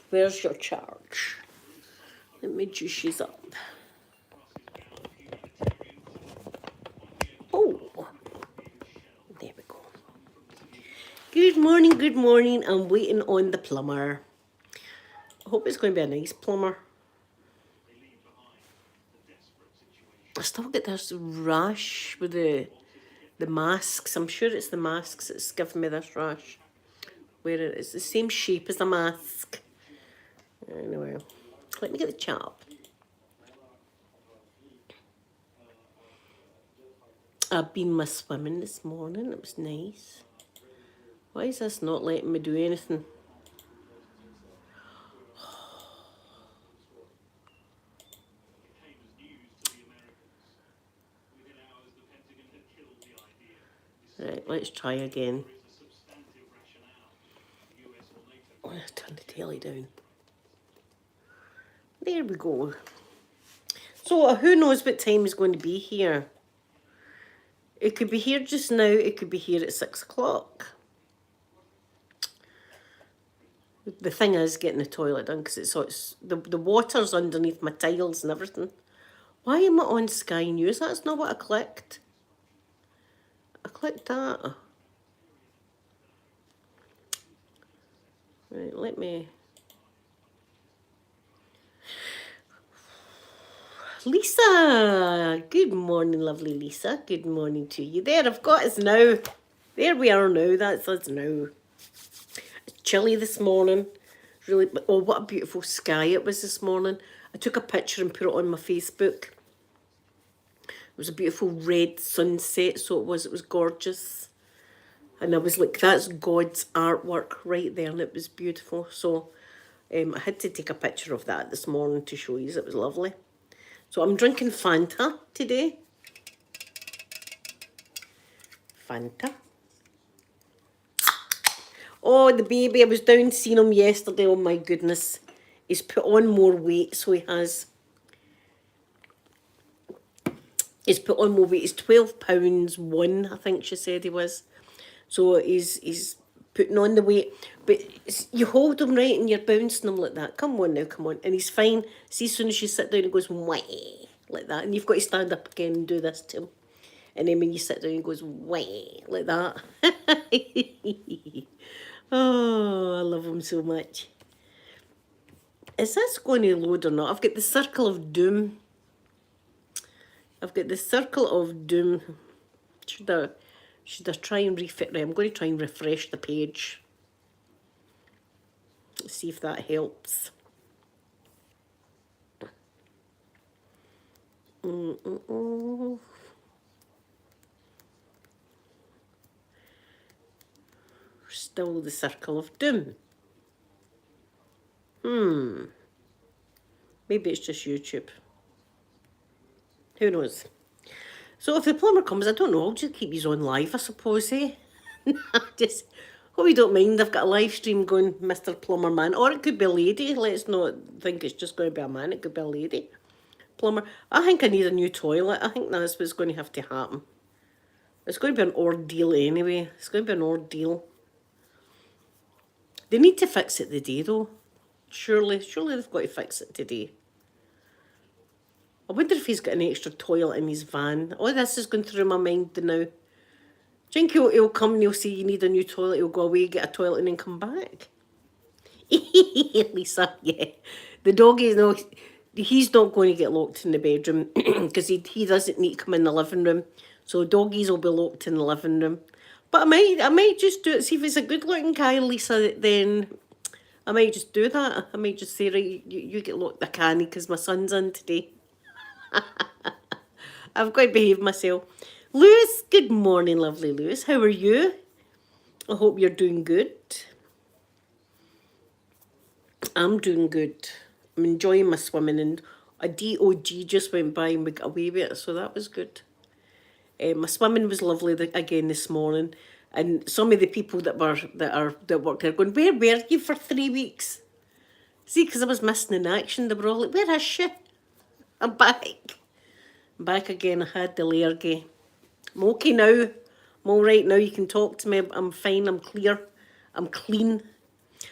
Where's your charge? Let me juice you up. Oh, there we go. Good morning. I'm waiting on the plumber. I hope it's going to be a nice plumber. I still get this rash with the masks. I'm sure it's the masks that's giving me this rash. Where it's the same shape as the mask. Anyway, let me get the chop. I've been my swimming this morning. It was nice. Why is this not letting me do anything? Right, let's try again. Oh, I'll turn the telly down. There we go. So who knows what time is going to be here? It could be here just now. It could be here at 6 o'clock. The thing is getting the toilet done because it's the water's underneath my tiles and everything. Why am I on Sky News? That's not what I clicked. I clicked that. Right, let me... Lisa! Good morning, lovely Lisa. Good morning to you. There, I've got us now. There we are now. That's us now. It's chilly this morning. Really, oh, what a beautiful sky it was this morning. I took a picture and put it on my Facebook. It was a beautiful red sunset, so it was gorgeous. And I was like, that's God's artwork right there, and it was beautiful. So I had to take a picture of that this morning to show you. It was lovely. So I'm drinking Fanta today. Fanta. Oh, the baby, I was down seeing him yesterday. Oh my goodness. He's put on more weight, so he has. He's put on more weight. He's 12 pounds 1, I think she said he was. So he's putting on the weight. But you hold him right and you're bouncing him like that. Come on now, come on. And he's fine. See, as soon as you sit down, he goes, wah, like that. And you've got to stand up again and do this to him. And then when you sit down, he goes, wah, like that. Oh, I love him so much. Is this going to load or not? I've got the circle of doom. I've got the circle of doom. Should I try and refit? I'm going to try and refresh the page. Let's see if that helps. Still the circle of doom. Maybe it's just YouTube. Who knows? So if the plumber comes, I don't know, I'll just keep you on live, I suppose, eh? Just hope you don't mind. I've got a live stream going, Mr. Plumber Man. Or it could be a lady. Let's not think it's just going to be a man. It could be a lady. Plumber. I think I need a new toilet. I think that's what's going to have to happen. It's going to be an ordeal anyway. It's going to be an ordeal. They need to fix it today, though. Surely they've got to fix it today. I wonder if he's got an extra toilet in his van. Oh, this is going through my mind now. Do you think he'll come and he'll say you need a new toilet, he'll go away, get a toilet and then come back? Lisa, yeah. The doggy, no, he's not going to get locked in the bedroom because he doesn't need to come in the living room. So doggies will be locked in the living room. But I might just do it. See if it's a good looking guy, Lisa, then I might just do that. I might just say, right, you get locked. I can't because my son's in today. I've got to behave myself. Lewis, good morning, lovely Lewis. How are you? I hope you're doing good. I'm doing good. I'm enjoying my swimming, and a DOG just went by and we got away with it, so that was good. My swimming was lovely again this morning, and some of the people that worked there going, where were you for 3 weeks? See, because I was missing in action, they were all like, where is she? I'm back. I'm back again. I had the lurgy. I'm okay now. I'm all right now. You can talk to me. I'm fine. I'm clear. I'm clean.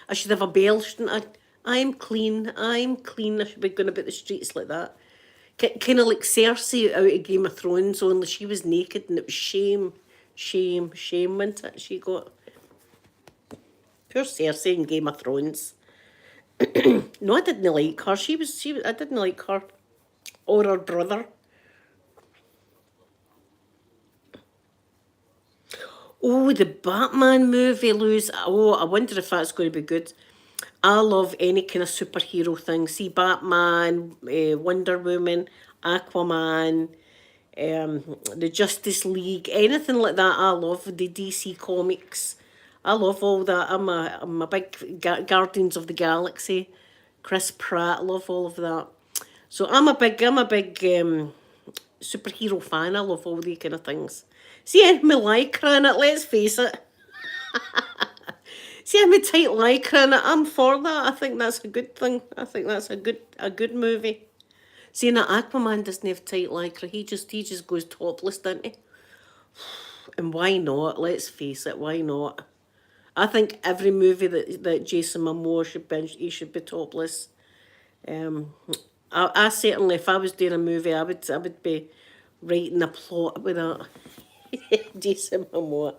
I should have a bell, shouldn't I? I'm clean. I'm clean. I should be going about the streets like that. Kind of like Cersei out of Game of Thrones, only she was naked and it was shame, shame, shame, wasn't it? She got... Poor Cersei in Game of Thrones. No, I didn't like her. I didn't like her. Or her brother. Oh, the Batman movie, Luz. Oh, I wonder if that's going to be good. I love any kind of superhero thing. See, Batman, Wonder Woman, Aquaman, the Justice League, anything like that. I love the DC comics. I love all that. I'm a big Guardians of the Galaxy. Chris Pratt, love all of that. So I'm a big superhero fan. I love all these kind of things. See, I'm a lycra in it, let's face it. See, I'm a tight lycra in it. I'm for that. I think that's a good thing. I think that's a good movie. See, now Aquaman doesn't have tight lycra. He just goes topless, doesn't he? And why not? Let's face it, why not? I think every movie that Jason Momoa he should be topless. Um, I certainly, if I was doing a movie, I would be writing a plot with that. Jason Momoa.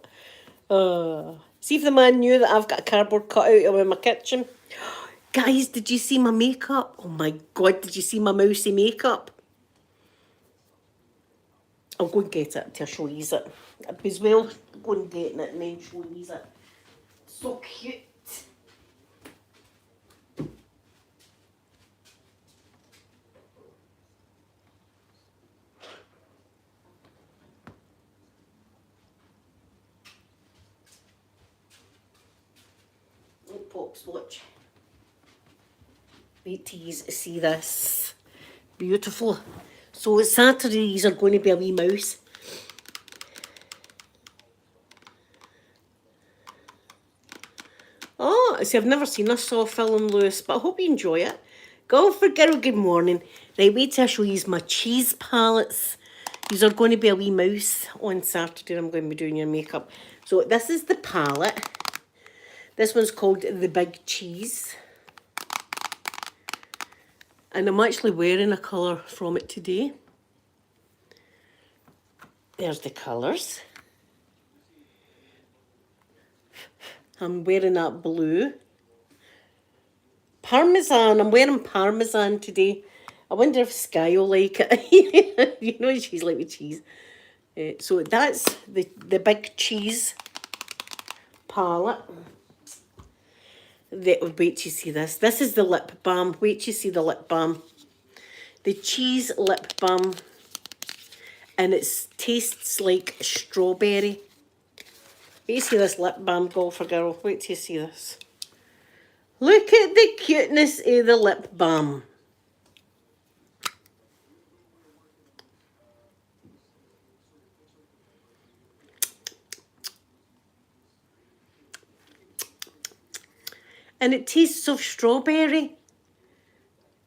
See if the man knew that I've got a cardboard cutout of in my kitchen. Guys, did you see my makeup? Oh my God, did you see my mousy makeup? I'll go and get it to show you it. I'd be as well go and get it and then show you it. So cute. Look, Pops, watch. Wait till you see this. Beautiful. So Saturdays are going to be a wee mouse. Oh, see, I've never seen a Saw film, Lewis, but I hope you enjoy it. Go for girl, good morning. Right, wait till I show you my cheese palettes. These are going to be a wee mouse on Saturday. I'm going to be doing your makeup. So this is the palette. This one's called The Big Cheese. And I'm actually wearing a colour from it today. There's the colours. I'm wearing that blue. Parmesan. I'm wearing Parmesan today. I wonder if Sky will like it. You know she's like with cheese. So that's the big cheese palette. Wait till you see this. This is the lip balm. Wait till you see the lip balm. The cheese lip balm. And it tastes like strawberry. Wait till you see this lip balm, golfer girl. Wait till you see this. Look at the cuteness of the lip balm. And it tastes of strawberry.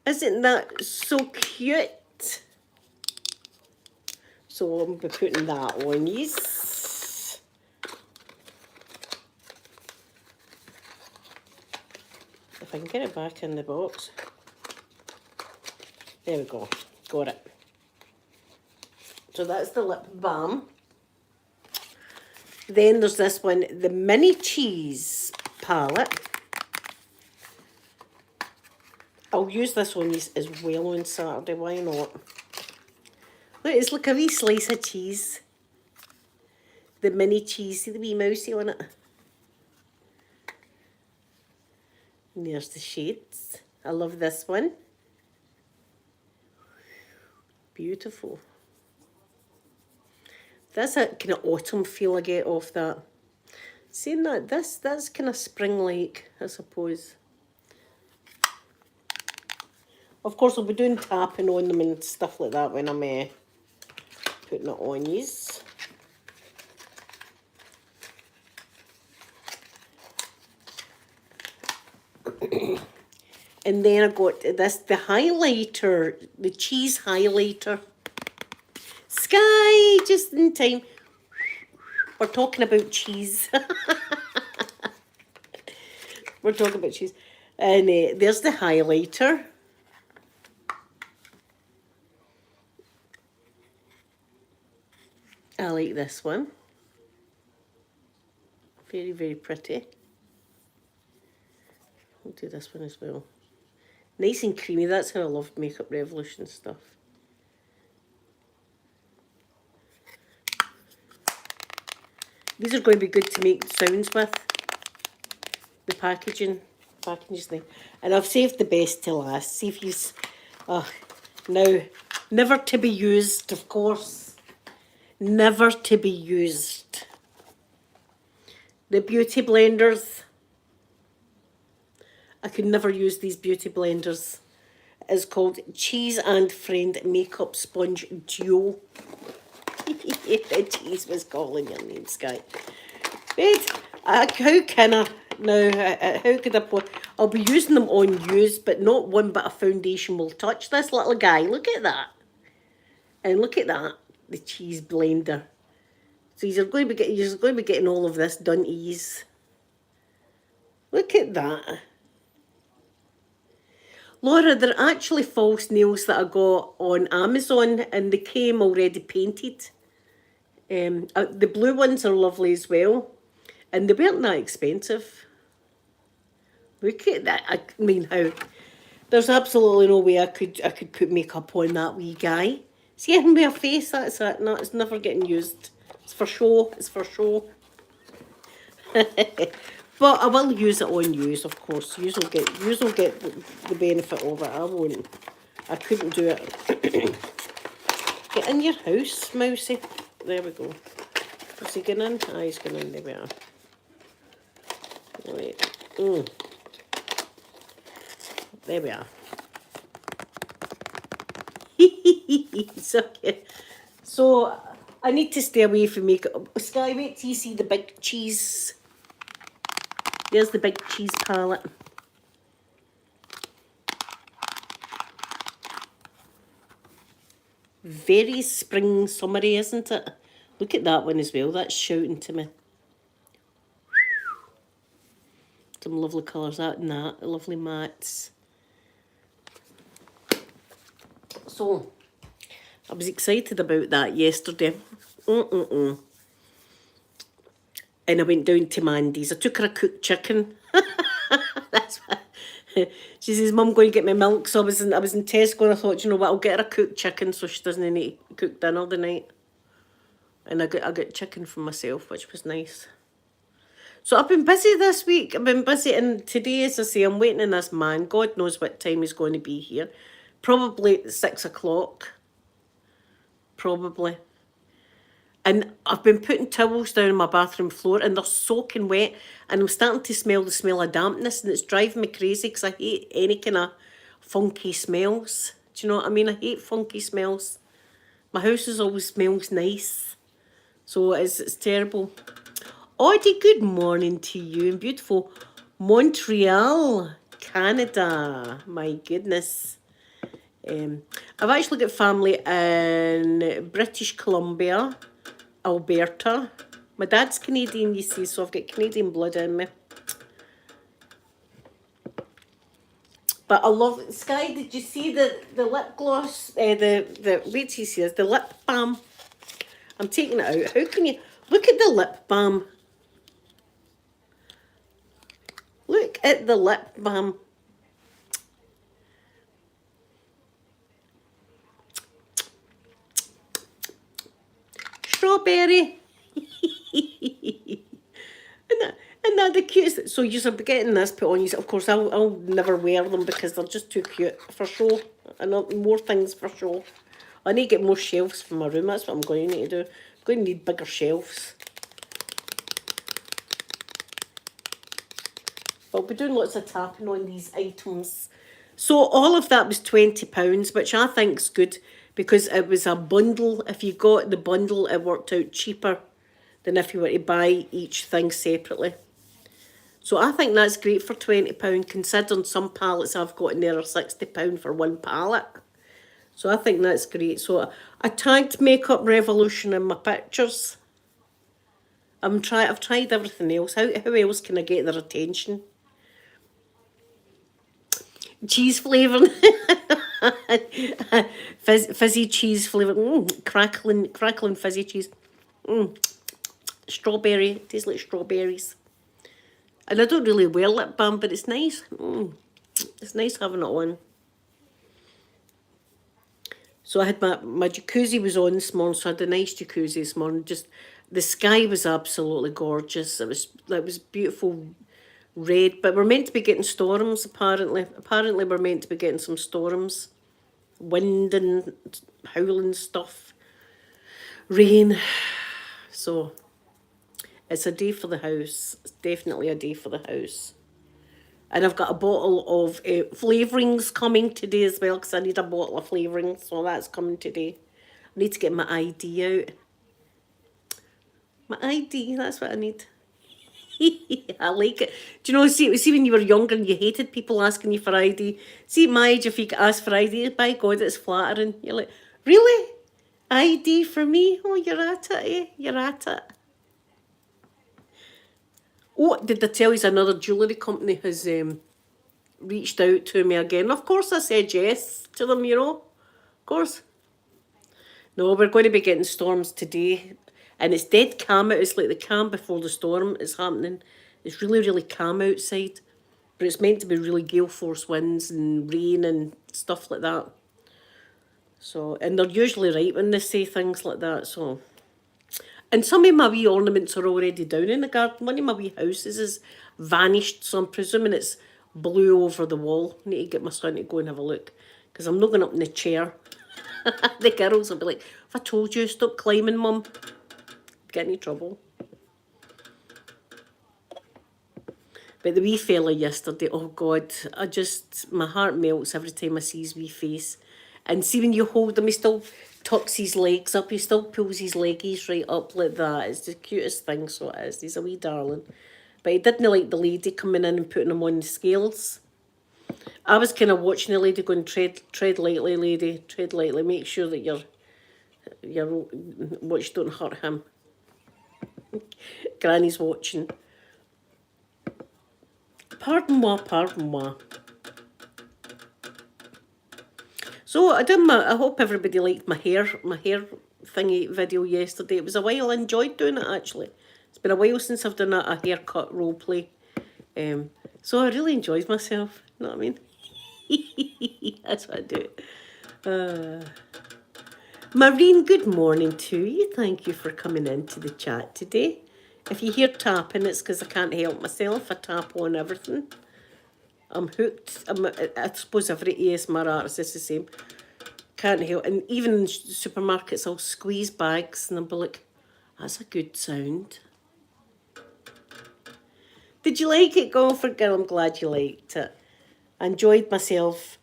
Isn't that so cute? So I'm putting that on, yes. If I can get it back in the box. There we go. Got it. So that's the lip balm. Then there's this one, the mini cheese palette. I'll use this one as well on Saturday, why not? Look, it's like a wee slice of cheese. The mini cheese, see the wee mousey on it? And there's the shades. I love this one. Beautiful. That's a kind of autumn feel I get off that. Saying that, that's kind of spring-like, I suppose. Of course, I'll be doing tapping on them and stuff like that when I'm putting it on these. And then I got this, the highlighter, the cheese highlighter. Sky, just in time. We're talking about cheese. We're talking about cheese. And there's the highlighter. I like this one. Very, very pretty. I'll do this one as well. Nice and creamy. That's how I love Makeup Revolution stuff. These are going to be good to make sounds with. The packaging is nice. And I've saved the best to last. See if you... now, never to be used, of course. Never to be used. The beauty blenders. I could never use these beauty blenders. It's called Cheese and Friend Makeup Sponge Duo. The cheese was calling your name, Sky. Wait, how can I... Now, how could I... I'll be using them on use, but not one bit of foundation will touch this little guy. Look at that. And look at that. The cheese blender. So you're going to be getting all of this done ease. Look at that. Laura, they're actually false nails that I got on Amazon, and they came already painted. The blue ones are lovely as well, and they weren't that expensive. Look at that. I mean, how there's absolutely no way I could put makeup on that wee guy. See him with a face, that's it. No, it's never getting used. It's for show. It's for show. But I will use it on use, of course. Yous will get the benefit of it. I won't. I couldn't do it. Get in your house, Mousy. There we go. Is he getting in? Ah, he's going in. There we are. Wait. There we are. So I need to stay away from makeup. Sky, wait till you see the big cheese. There's the big cheese palette. Very spring summery, isn't it? Look at that one as well. That's shouting to me. Some lovely colours out in that. Lovely mattes. So, I was excited about that yesterday. And I went down to Mandy's. I took her a cooked chicken. That's what. She says, Mum, going to get me milk. So I was in Tesco, and I thought, you know what, I'll get her a cooked chicken so she doesn't need to cook dinner the night. And I got chicken for myself, which was nice. So I've been busy this week. I've been busy, and today, as I say, I'm waiting on this man. God knows what time he's going to be here. Probably 6 o'clock. Probably. And I've been putting towels down on my bathroom floor, and they're soaking wet, and I'm starting to smell the smell of dampness, and it's driving me crazy because I hate any kind of funky smells. Do you know what I mean? I hate funky smells. My house always smells nice. So it's terrible. Audie, good morning to you in beautiful Montreal, Canada. My goodness. I've actually got family in British Columbia, Alberta. My dad's Canadian, you see, so I've got Canadian blood in me. But I love Sky. Did you see the lip gloss? Wait till you see this. The lip balm. I'm taking it out. How can you look at the lip balm? Look at the lip balm. Strawberry. Isn't that the cutest? So you'll be getting this put on you. Of course, I'll never wear them because they're just too cute for show. And more things for show. I need to get more shelves for my room. That's what I'm going to need to do. I'm going to need bigger shelves. I'll be doing lots of tapping on these items. So all of that was £20, which I think is good because it was a bundle. If you got the bundle, it worked out cheaper than if you were to buy each thing separately. So I think that's great for £20, considering some palettes I've got in there are £60 for one palette. So I think that's great. So I tagged Makeup Revolution in my pictures. I've tried everything else. How else can I get their attention? cheese flavouring. Fizzy cheese flavour. Crackling fizzy cheese. Strawberry. Tastes like strawberries. And I don't really wear lip balm, but it's nice. It's nice having it on. So I had my jacuzzi was on this morning, so I had a nice jacuzzi this morning. Just the sky was absolutely gorgeous. It was beautiful red, but we're meant to be getting storms apparently. Apparently we're meant to be getting some storms. Wind and howling stuff. Rain. So it's a day for the house. It's definitely a day for the house. And I've got a bottle of flavourings coming today as well, because I need a bottle of flavourings, so that's coming today. I need to get my ID out. My ID, that's what I need. I like it. Do you know, see when you were younger and you hated people asking you for ID? See, at my age, if you get asked for ID, by God, it's flattering. You're like, really? ID for me? Oh, you're at it, eh? You're at it. Oh, did I tell you another jewellery company has reached out to me again? Of course I said yes to them, you know. Of course. No, we're going to be getting storms today. And it's dead calm out. It's like the calm before the storm is happening. It's really, really calm outside. But it's meant to be really gale force winds and rain and stuff like that. So, and they're usually right when they say things like that, so. And some of my wee ornaments are already down in the garden. One of my wee houses is vanished, so I'm presuming it's blue over the wall. I need to get my son to go and have a look, because I'm not going up in the chair. The girls will be like, "Have I told you, stop climbing, Mum?" Get any trouble. But the wee fella yesterday, oh God, my heart melts every time I see his wee face. And see when you hold him, he still tucks his legs up, he still pulls his leggies right up like that. It's the cutest thing, so it is. He's a wee darling. But he didn't like the lady coming in and putting him on the scales. I was kind of watching the lady going, tread lightly, lady, tread lightly. Make sure that your watch don't hurt him. Granny's watching. Pardon moi, pardon moi. So I hope everybody liked my hair thingy video yesterday. It was a while. I enjoyed doing it actually. It's been a while since I've done a haircut role play. So I really enjoyed myself. You know what I mean? That's what I do. Maureen, good morning to you. Thank you for coming into the chat today. If you hear tapping, it's because I can't help myself. I tap on everything. I'm hooked. I suppose every ASMR artist is the same. Can't help. And even in supermarkets, I'll squeeze bags and I'll be like, that's a good sound. Did you like it, Golfer Girl? I'm glad you liked it. I enjoyed myself.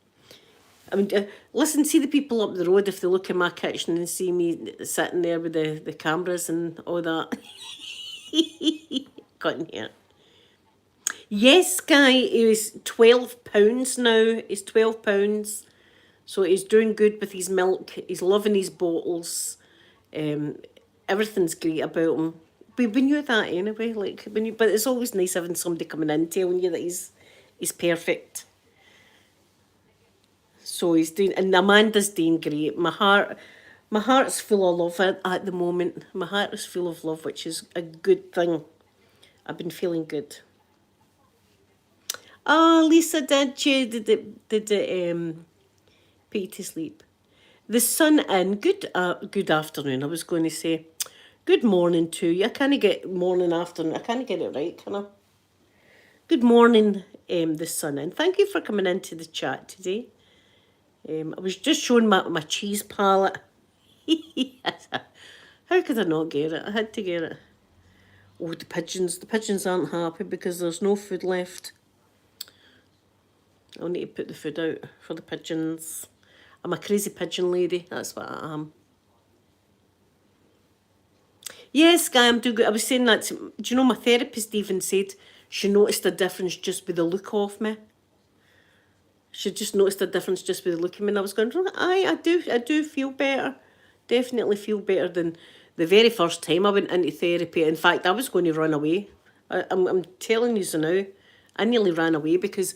I mean, listen, see the people up the road, if they look in my kitchen and see me sitting there with the cameras and all that. Got in here. Yes, Guy is £12 now. He's £12. So he's doing good with his milk. He's loving his bottles. Everything's great about him. We knew that anyway. But it's always nice having somebody coming in telling you that he's perfect. So he's doing, and Amanda's doing great. My heart's full of love at the moment. My heart is full of love, which is a good thing. I've been feeling good. Oh, Lisa, did it put you to sleep? The sun in. Good afternoon. I was going to say good morning to you. I can't get morning, afternoon. I can't get it right, can I? Good morning, the sun in. Thank you for coming into the chat today. I was just showing my cheese palette. How could I not get it? I had to get it. Oh, the pigeons. The pigeons aren't happy because there's no food left. I'll need to put the food out for the pigeons. I'm a crazy pigeon lady. That's what I am. Yes, Guy, I'm doing good. I was saying that. Do you know my therapist even said she noticed a difference just with the look of me? She just noticed a difference just with the look of me, and I was going, I do feel better. Definitely feel better than the very first time I went into therapy. In fact, I was going to run away. I'm telling you so now. I nearly ran away because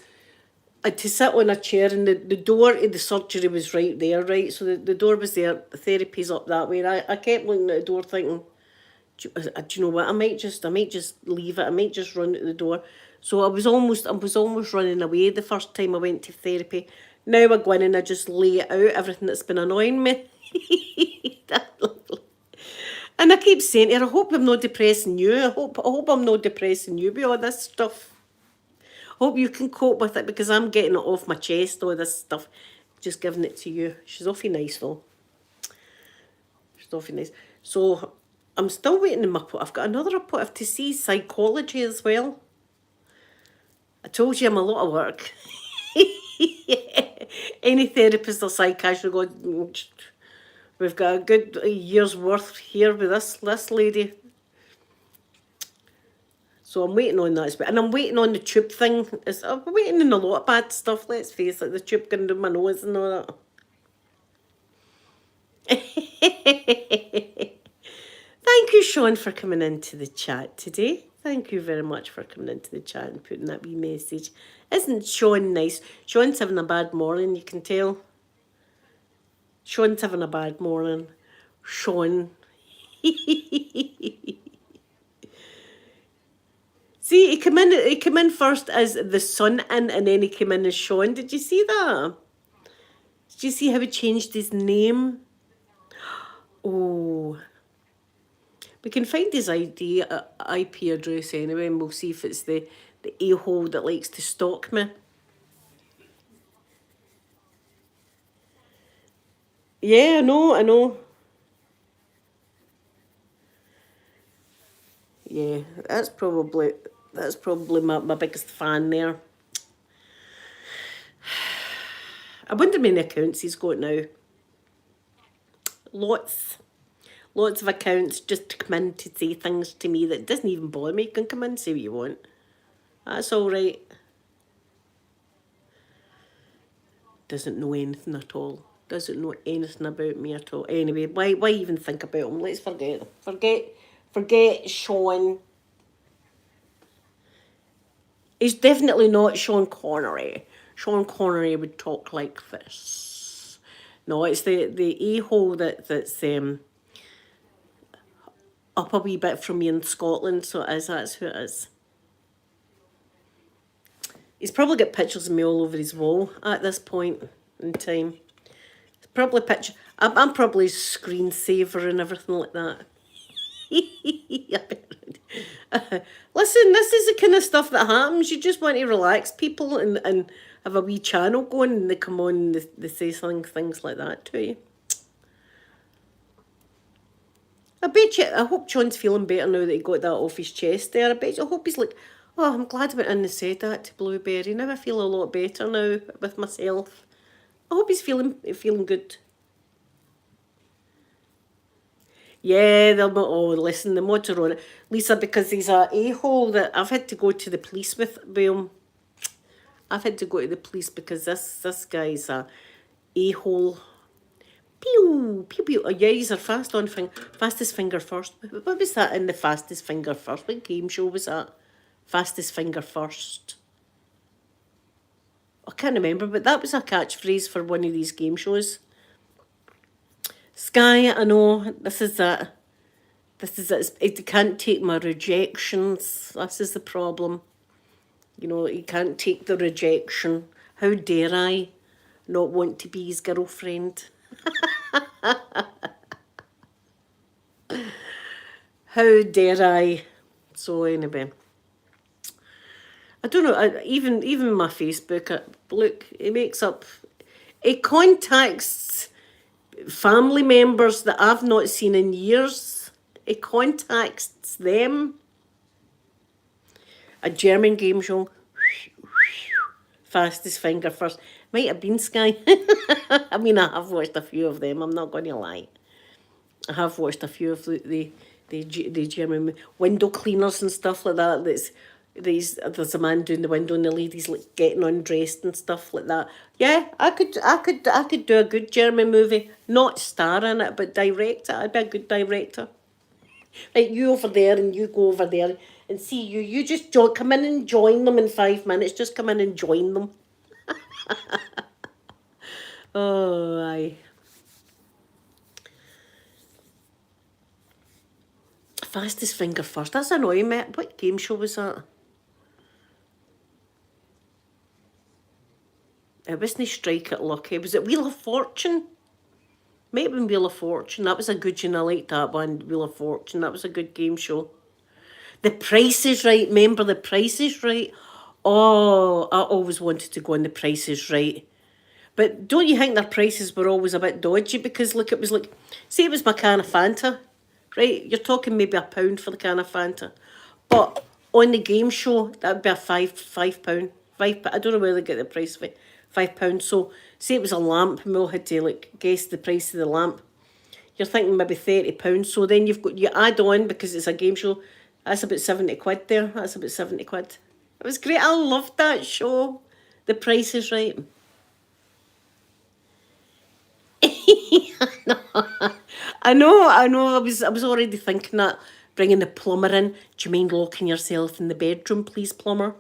to sit on a chair, and the door to the surgery was right there, right? So the door was there, the therapy's up that way. And I kept looking at the door thinking, do you know what? I might just leave it. I might just run to the door. So I was almost running away the first time I went to therapy. Now I go in and I just lay it out, everything that's been annoying me. And I keep saying to her, I hope I'm not depressing you. I hope I'm not depressing you with all this stuff. I hope you can cope with it, because I'm getting it off my chest, all this stuff. Just giving it to you. She's awfully nice though. She's awfully nice. So I'm still waiting in my appointment. I've got another appointment to see psychology as well. I told you I'm a lot of work. Any therapist or psychiatrist will go, we've got a good year's worth here with this lady. So I'm waiting on that. And I'm waiting on the tube thing. I'm waiting on a lot of bad stuff, let's face it. The tube going down my nose and all that. Thank you, Sean, for coming into the chat today. Thank you very much for coming into the chat and putting that wee message. Isn't Sean nice? Sean's having a bad morning, you can tell. Sean's having a bad morning. Sean. See, he came in first as the son and then he came in as Sean. Did you see that? Did you see how he changed his name? Oh. We can find his IP address anyway, and we'll see if it's the a-hole that likes to stalk me. Yeah, I know. Yeah, that's probably my biggest fan there. I wonder how many accounts he's got now. Lots of accounts just to come in to say things to me that doesn't even bother me. You can come in and say what you want. That's all right. Doesn't know anything at all. Doesn't know anything about me at all. Anyway, why even think about him? Let's forget. Forget Sean. He's definitely not Sean Connery. Sean Connery would talk like this. No, it's the a-hole that's up a wee bit from me in Scotland, so that's who it is. He's probably got pictures of me all over his wall at this point in time. It's probably I'm probably screensaver and everything like that. Listen, this is the kind of stuff that happens. You just want to relax people and have a wee channel going, and they come on and they say things like that to you. I hope John's feeling better now that he got that off his chest there. I hope he's like, oh, I'm glad I went in and said that to Blueberry. Now I feel a lot better now with myself. I hope he's feeling good. Yeah, they'll not. Oh, listen, the mods are on it. Lisa, because he's a a-hole that I've had to go to the police with him. I've had to go to the police because this guy's a a-hole. Pew, pew, pew. Oh, yeah, he's our fastest finger first. What was that in the fastest finger first? What game show was that? Fastest finger first. I can't remember, but that was a catchphrase for one of these game shows. Sky, I know, this is it. It can't take my rejections. This is the problem. You know, he can't take the rejection. How dare I not want to be his girlfriend? How dare I? So anyway, I don't know. Even my Facebook. Look, it contacts family members that I've not seen in years. It contacts them. A German game show. Fastest finger first. Might have been Sky. I mean, I have watched a few of them. I'm not going to lie. I have watched a few of the German window cleaners and stuff like that. There's a man doing the window and the lady's like getting undressed and stuff like that. Yeah, I could do a good German movie. Not star in it, but direct it. I'd be a good director. Like, you over there and you go over there and see you just come in and join them in 5 minutes. Just come in and join them. Oh, aye. Fastest finger first. That's annoying me. What game show was that? It wasn't Strike It Lucky. Was it Wheel of Fortune? Might have been Wheel of Fortune. That was a good one. I liked that one. Wheel of Fortune. That was a good game show. The Price is Right. Remember The Price is Right? Oh, I always wanted to go on The Price is Right. But don't you think their prices were always a bit dodgy? Because look, it was like, say it was my can of Fanta, right? You're talking maybe £1 for the can of Fanta. But on the game show, that would be a £5. I don't know where they get the price of it. £5. So say it was a lamp, and we all had to like guess the price of the lamp. You're thinking maybe £30. So then you add on, because it's a game show, that's about 70 quid there. That's about 70 quid. It was great. I loved that show. The Price is Right. I know. I was already thinking that, bringing the plumber in. Do you mind locking yourself in the bedroom, please, plumber?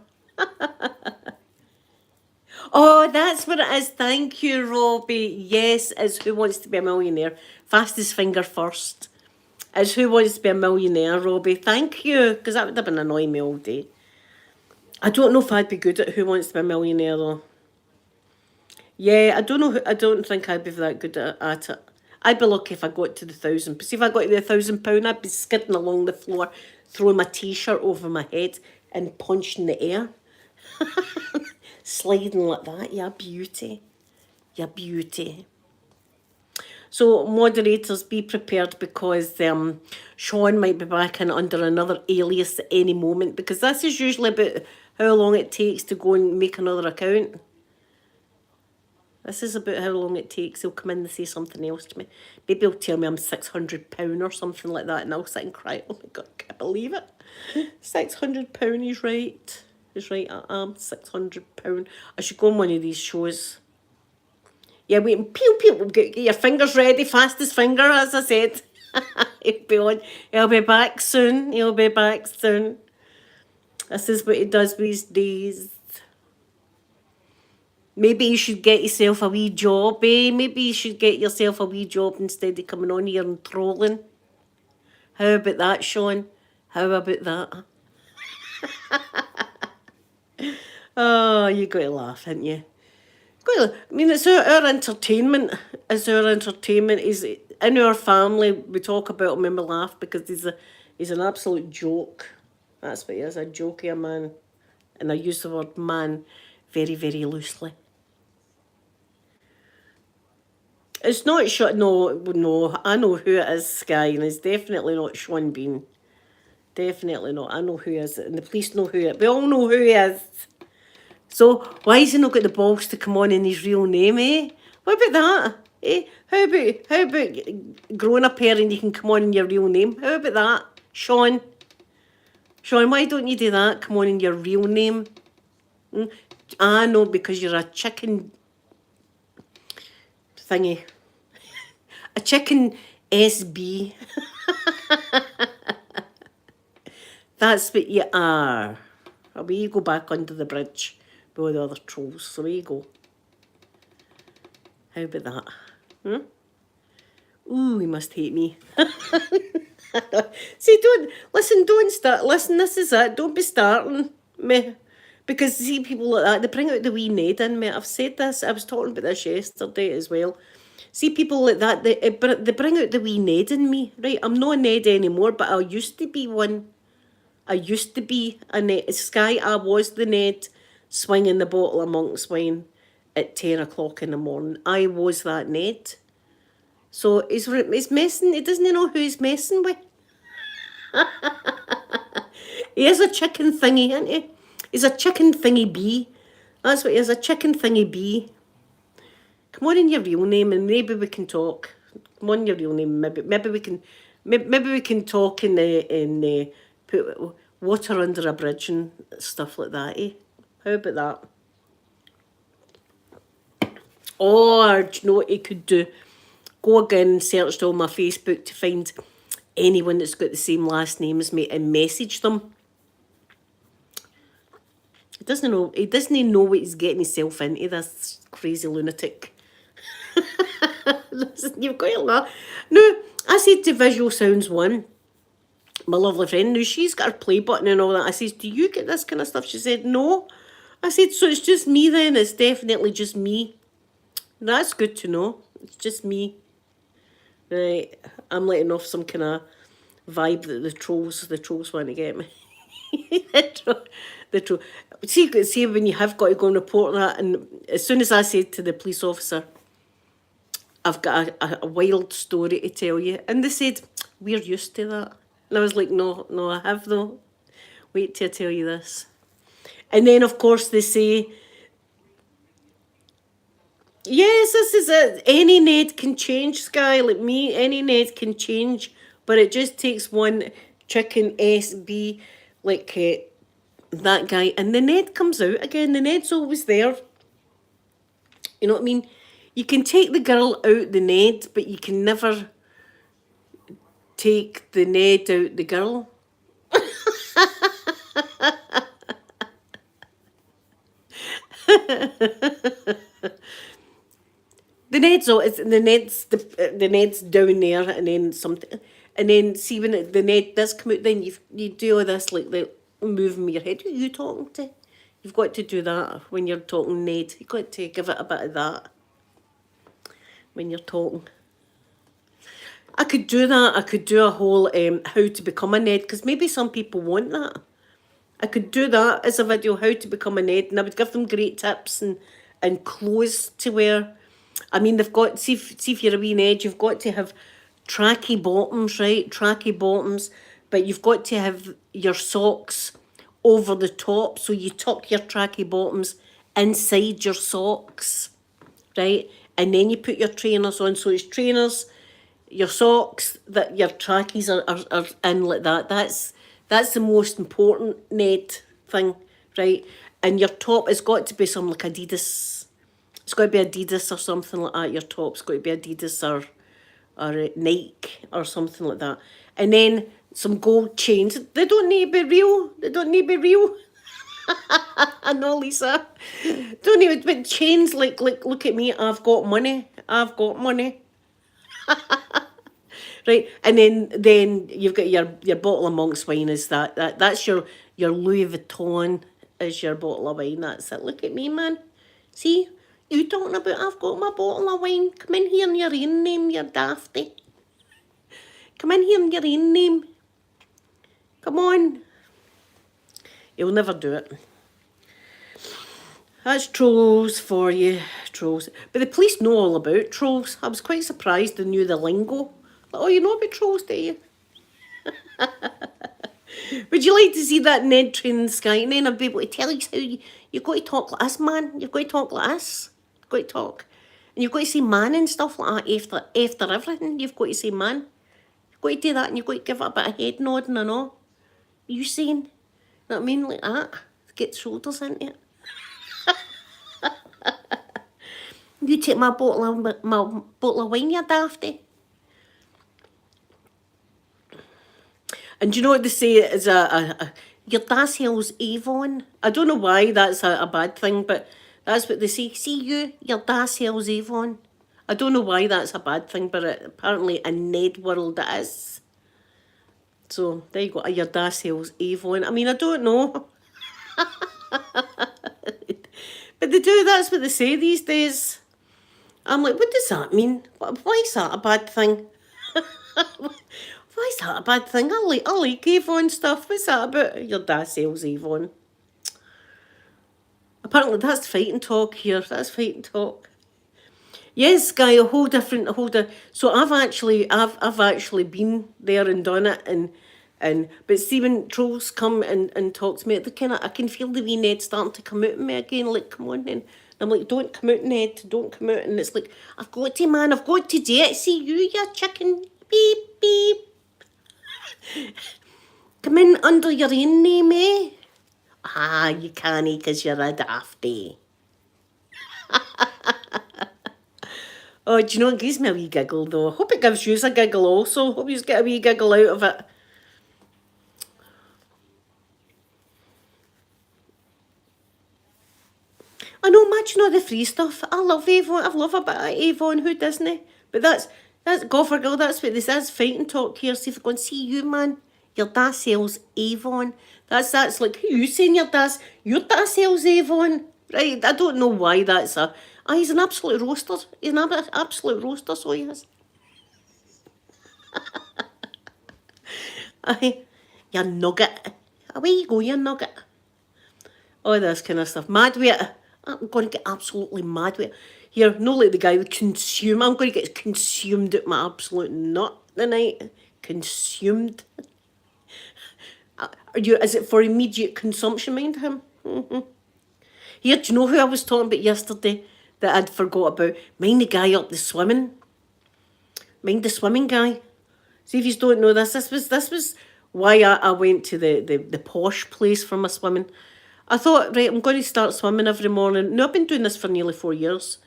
Oh, that's what it is. Thank you, Robbie. Yes, it's Who Wants to Be a Millionaire. Fastest finger first. It's Who Wants to Be a Millionaire, Robbie. Thank you, because that would have been annoying me all day. I don't know if I'd be good at Who Wants to Be a Millionaire, though. Yeah, I don't know. I don't think I'd be that good at it. I'd be lucky if I got to the £1,000. But see, if I got to the £1,000, I'd be skidding along the floor, throwing my t-shirt over my head and punching the air, sliding like that. Yeah, beauty. Yeah, beauty. So moderators, be prepared, because Sean might be back in under another alias at any moment, because this is usually about how long it takes to go and make another account. This is about how long it takes. He'll come in and say something else to me. Maybe he'll tell me I'm £600 or something like that, and I'll sit and cry. Oh my God, I can't believe it. £600, he's right. He's right, I am £600. I should go on one of these shows. Yeah, wait, pew pew, get your fingers ready, fastest finger, as I said. He'll be on. He'll be back soon. He'll be back soon. This is what he does these days. Maybe you should get yourself a wee job, eh? Maybe you should get yourself a wee job instead of coming on here and trolling. How about that, Sean? How about that? Oh, you got to laugh, haven't you? I mean, it's our entertainment. It's our entertainment. He's in our family. We talk about him and we laugh, because he's an absolute joke. That's what he is, a jokey man. And I use the word man very, very loosely. It's not Sean. No, I know who it is, Sky, and it's definitely not Sean Bean. Definitely not. I know who he is, and the police know who it is. We all know who he is. So why has he not got the balls to come on in his real name, eh? What about that? Eh? How about growing up here and you can come on in your real name? How about that, Sean? Sean, why don't you do that? Come on in your real name. I know, because you're a chicken thingy. A chicken SB. That's what you are. Away you go back under the bridge with all the other trolls. So away you go. How about that? Ooh, he must hate me. See, don't start. Listen, this is it. Don't be starting me. Because see, people like that, they bring out the wee Ned in me. I've said this, I was talking about this yesterday as well. See, people like that, they bring out the wee Ned in me, right? I'm not a Ned anymore, but I used to be one. I used to be a Ned. Sky, I was the Ned swinging the bottle of monk's wine at 10 o'clock in the morning. I was that Ned. So he's messing, he doesn't know who he's messing with. He is a chicken thingy, isn't he? He's a chicken thingy bee. That's what he is, a chicken thingy bee. Come on in your real name and maybe we can talk. Come on in your real name. Maybe we can talk and put water under a bridge and stuff like that, eh? How about that? Or do you know what he could do? Go again and search all my Facebook to find anyone that's got the same last name as me and message them. He doesn't know what he's getting himself into, this crazy lunatic. Listen, you've got to laugh. No, I said to Visual Sounds 1, my lovely friend, now she's got her play button and all that. I says, do you get this kind of stuff? She said, no. I said, so it's just me then? It's definitely just me. That's good to know. It's just me. Right. I'm letting off some kind of vibe that the trolls want to get me. the troll. See, when you have got to go and report that, and as soon as I said to the police officer, I've got a wild story to tell you, and they said, we're used to that. And I was like, no, I have though. Wait till I tell you this. And then, of course, they say, yes, this is it. Any Ned can change, Sky, like me. Any Ned can change, but it just takes one chicken SB, like that guy. And the Ned comes out again. The Ned's always there. You know what I mean? You can take the girl out the Ned, but you can never take the Ned out the girl. The Ned's down there, and then something, and then see when the Ned does come out, then you do all this like the moving with your head. Who are you talking to? You've got to do that when you're talking Ned. You've got to give it a bit of that when you're talking. I could do that. I could do a whole how to become a Ned, because maybe some people want that. I could do that as a video, how to become a Ned, and I would give them great tips and clothes to wear. I mean, they've got, see if you're a wee Ned, you've got to have tracky bottoms, right? Tracky bottoms, but you've got to have your socks over the top, so you tuck your tracky bottoms inside your socks, right? And then you put your trainers on, so it's trainers, your socks, that your trackies are in like that. That's the most important Ned thing, right? And your top has got to be some like Adidas. It's got to be Adidas or something like that. Your top's got to be Adidas or Nike or something like that. And then some gold chains. They don't need to be real. They don't need to be real. I know, Lisa. Don't need, but chains like look at me. I've got money. I've got money. Right, and then you've got your bottle of Monk's wine. Is that's your Louis Vuitton is your bottle of wine. That's it. Look at me, man. See, you talking about I've got my bottle of wine. Come in here in your own name, you dafty. Come in here in your own name. Come on. You'll never do it. That's trolls for you, trolls. But the police know all about trolls. I was quite surprised they knew the lingo. Oh, you know about trolls, do you? Would you like to see that Ned train the sky? And then I'd be able to tell you how you've got to talk like this, man. You've got to talk like this. You've got to talk. And you've got to say man and stuff like that after everything. You've got to say man. You've got to do that, and you've got to give it a bit of head nodding and all. You saying? You know what I mean? Like that. Get the shoulders into it. You take my bottle of wine, you dafty. And do you know what they say is your das hell's Avon? I don't know why that's a bad thing, but that's what they say. See you, your das hell's Avon. I don't know why that's a bad thing, but apparently in Ned world it is. So there you go, your das hell's Avon. I mean, I don't know. But they do, that's what they say these days. I'm like, what does that mean? Why is that a bad thing? Why is that a bad thing? I like Avon stuff. What's that about? Your dad sells Avon. Apparently that's fighting talk here. That's fighting talk. Yes, Guy, a whole different. So I've actually been there and done it, and but see when trolls come and talk to me, I can feel the wee Ned starting to come out of me again. Like, come on then. I'm like, don't come out, Ned. Don't come out. And it's like, I've got to, man. I've got to do it. See you chicken. Beep beep. Come in under your own name, eh? Ah, you can't because you're a dafty. Oh, do you know, it gives me a wee giggle though. I hope it gives you a giggle also. Hope you get a wee giggle out of it. free stuff. I love Avon. I love a bit of Avon. Who doesn't? But that's Gopher Girl. That's what this is. Fighting talk here. See if they're going to see you, man. Your dad sells Avon. That's like, who you saying your dad? Your dad sells Avon, right? I don't know why that's a. Oh, he's an absolute roaster. He's an absolute roaster, so he is. Aye, your nugget. Away you go, your nugget. All this kind of stuff. Mad with it. I'm going to get absolutely mad with it. Here, no like the guy with consume. I'm going to get consumed at my absolute nut tonight. Consumed. Is it for immediate consumption, mind him? Here, do you know who I was talking about yesterday that I'd forgot about? Mind the guy up the swimming. Mind the swimming guy. See if you don't know this. This was why I went to the posh place for my swimming. I thought, right, I'm going to start swimming every morning. No, I've been doing this for nearly 4 years.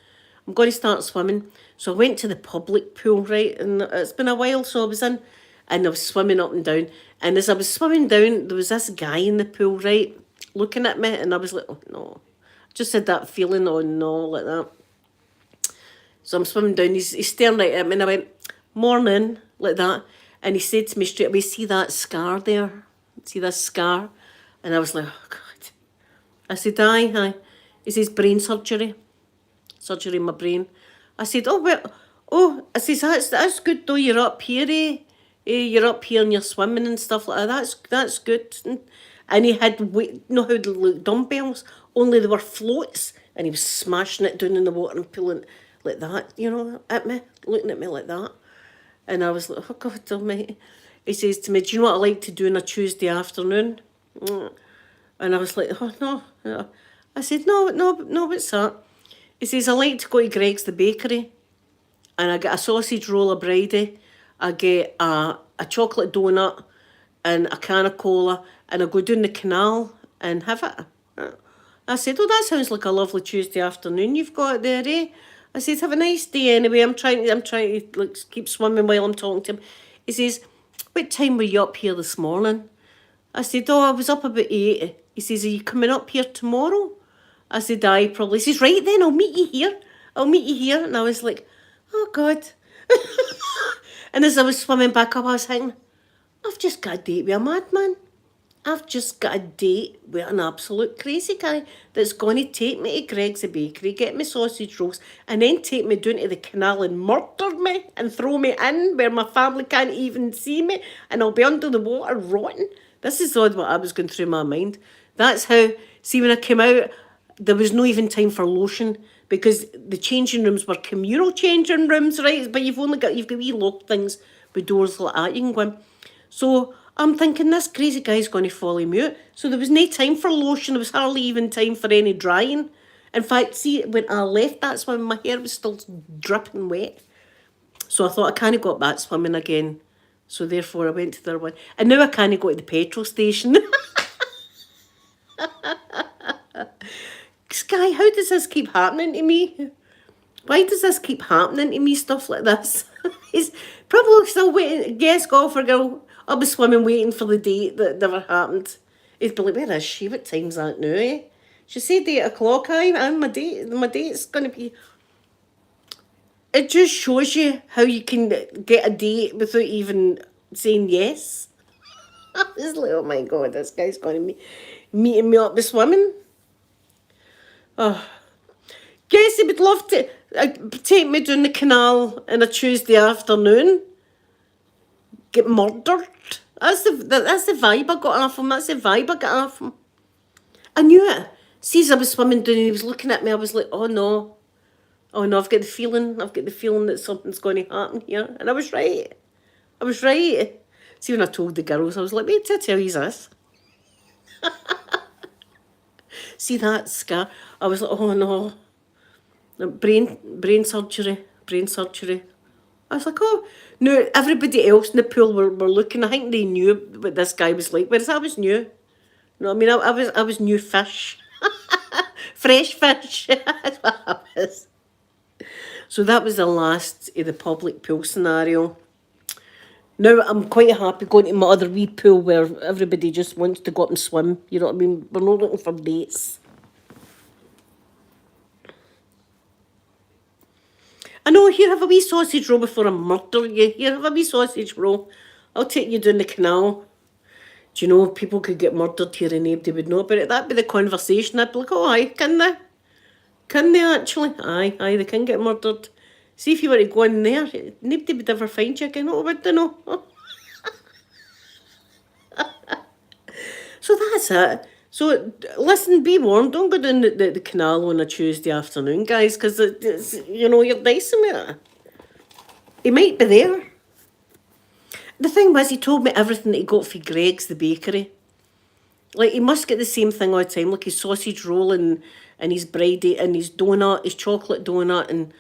I'm going to start swimming. So I went to the public pool, right? And it's been a while, so I was in, and I was swimming up and down. And as I was swimming down, there was this guy in the pool, right, looking at me. And I was like, oh, no. Just had that feeling, oh, no, like that. So I'm swimming down. He's staring right at me. And I went, morning, like that. And he said to me straight away, see that scar there? See this scar? And I was like, oh, God. I said, aye. He says, brain surgery. Surgery in my brain. I said, oh, well, I says, that's good though, you're up here, eh? You're up here and you're swimming and stuff like that. That's good. And he had, you know how they look, dumbbells, only they were floats. And he was smashing it down in the water and pulling it like that, you know, at me, looking at me like that. And I was like, oh, God almighty. He says to me, do you know what I like to do on a Tuesday afternoon? And I was like, oh, no. I said, no, what's that? He says, I like to go to Greg's the bakery and I get a sausage roll of Bridie, I get a chocolate donut and a can of cola and I go down the canal and have it. I said, oh, that sounds like a lovely Tuesday afternoon you've got there, eh? I said, have a nice day anyway. I'm trying to like keep swimming while I'm talking to him. He says, what time were you up here this morning? I said, oh, I was up about 8. He says, are you coming up here tomorrow? I said, aye, probably. He says, right then, I'll meet you here. And I was like, oh, God. And as I was swimming back up, I was thinking, I've just got a date with a madman. I've just got a date with an absolute crazy guy that's going to take me to Greg's the bakery, get me sausage rolls, and then take me down to the canal and murder me and throw me in where my family can't even see me and I'll be under the water rotting. This is odd what I was going through my mind. That's how, see, when I came out, there was no even time for lotion because the changing rooms were communal changing rooms, right? But you've got wee locked things with doors like that you can go in. So I'm thinking this crazy guy's going to follow me out. So there was no time for lotion. There was hardly even time for any drying. In fact, see, when I left that swim, my hair was still dripping wet. So I thought I can't go up that swimming again. So therefore I went to the other one. And now I can't go to the petrol station. Sky, how does this keep happening to me? Why does this keep happening to me, stuff like this? He's probably still waiting. Guess Gopher Girl. I'll be swimming waiting for the date that never happened. He'd be like, where is she? What time's that now, eh? She said 8 o'clock, and my date's going to be... It just shows you how you can get a date without even saying yes. I was like, oh my God, this guy's going to be meeting me up the swimming. Oh, guess he would love to take me down the canal on a Tuesday afternoon. Get murdered. That's the vibe I got off him. That's the vibe I got off him. I knew it. See, as I was swimming down and he was looking at me, I was like, oh no. I've got the feeling that something's going to happen here. And I was right. See, when I told the girls, I was like, wait till I tell you this. See that scar? I was like, oh no. Brain surgery. I was like, oh. No, everybody else in the pool were looking. I think they knew what this guy was like, whereas I was new. You know what I mean? I was new fish. Fresh fish. That's what I was. So that was the last of the public pool scenario. Now I'm quite happy going to my other wee pool where everybody just wants to go up and swim. You know what I mean? We're not looking for dates. I know, here, have a wee sausage roll before I murder you. Here, have a wee sausage roll. I'll take you down the canal. Do you know, people could get murdered here and nobody would know about it. That'd be the conversation. I'd be like, oh, aye, can they? Can they actually? Aye, they can get murdered. See, if you were to go in there, nobody would ever find you again. Oh, would they know? So that's it. So listen, be warned. Don't go down the canal on a Tuesday afternoon, guys, because you know, you're dicing with it. He might be there. The thing was, he told me everything that he got for Greg's, the bakery. Like, he must get the same thing all the time, like his sausage roll and his bridie and his donut, his chocolate donut and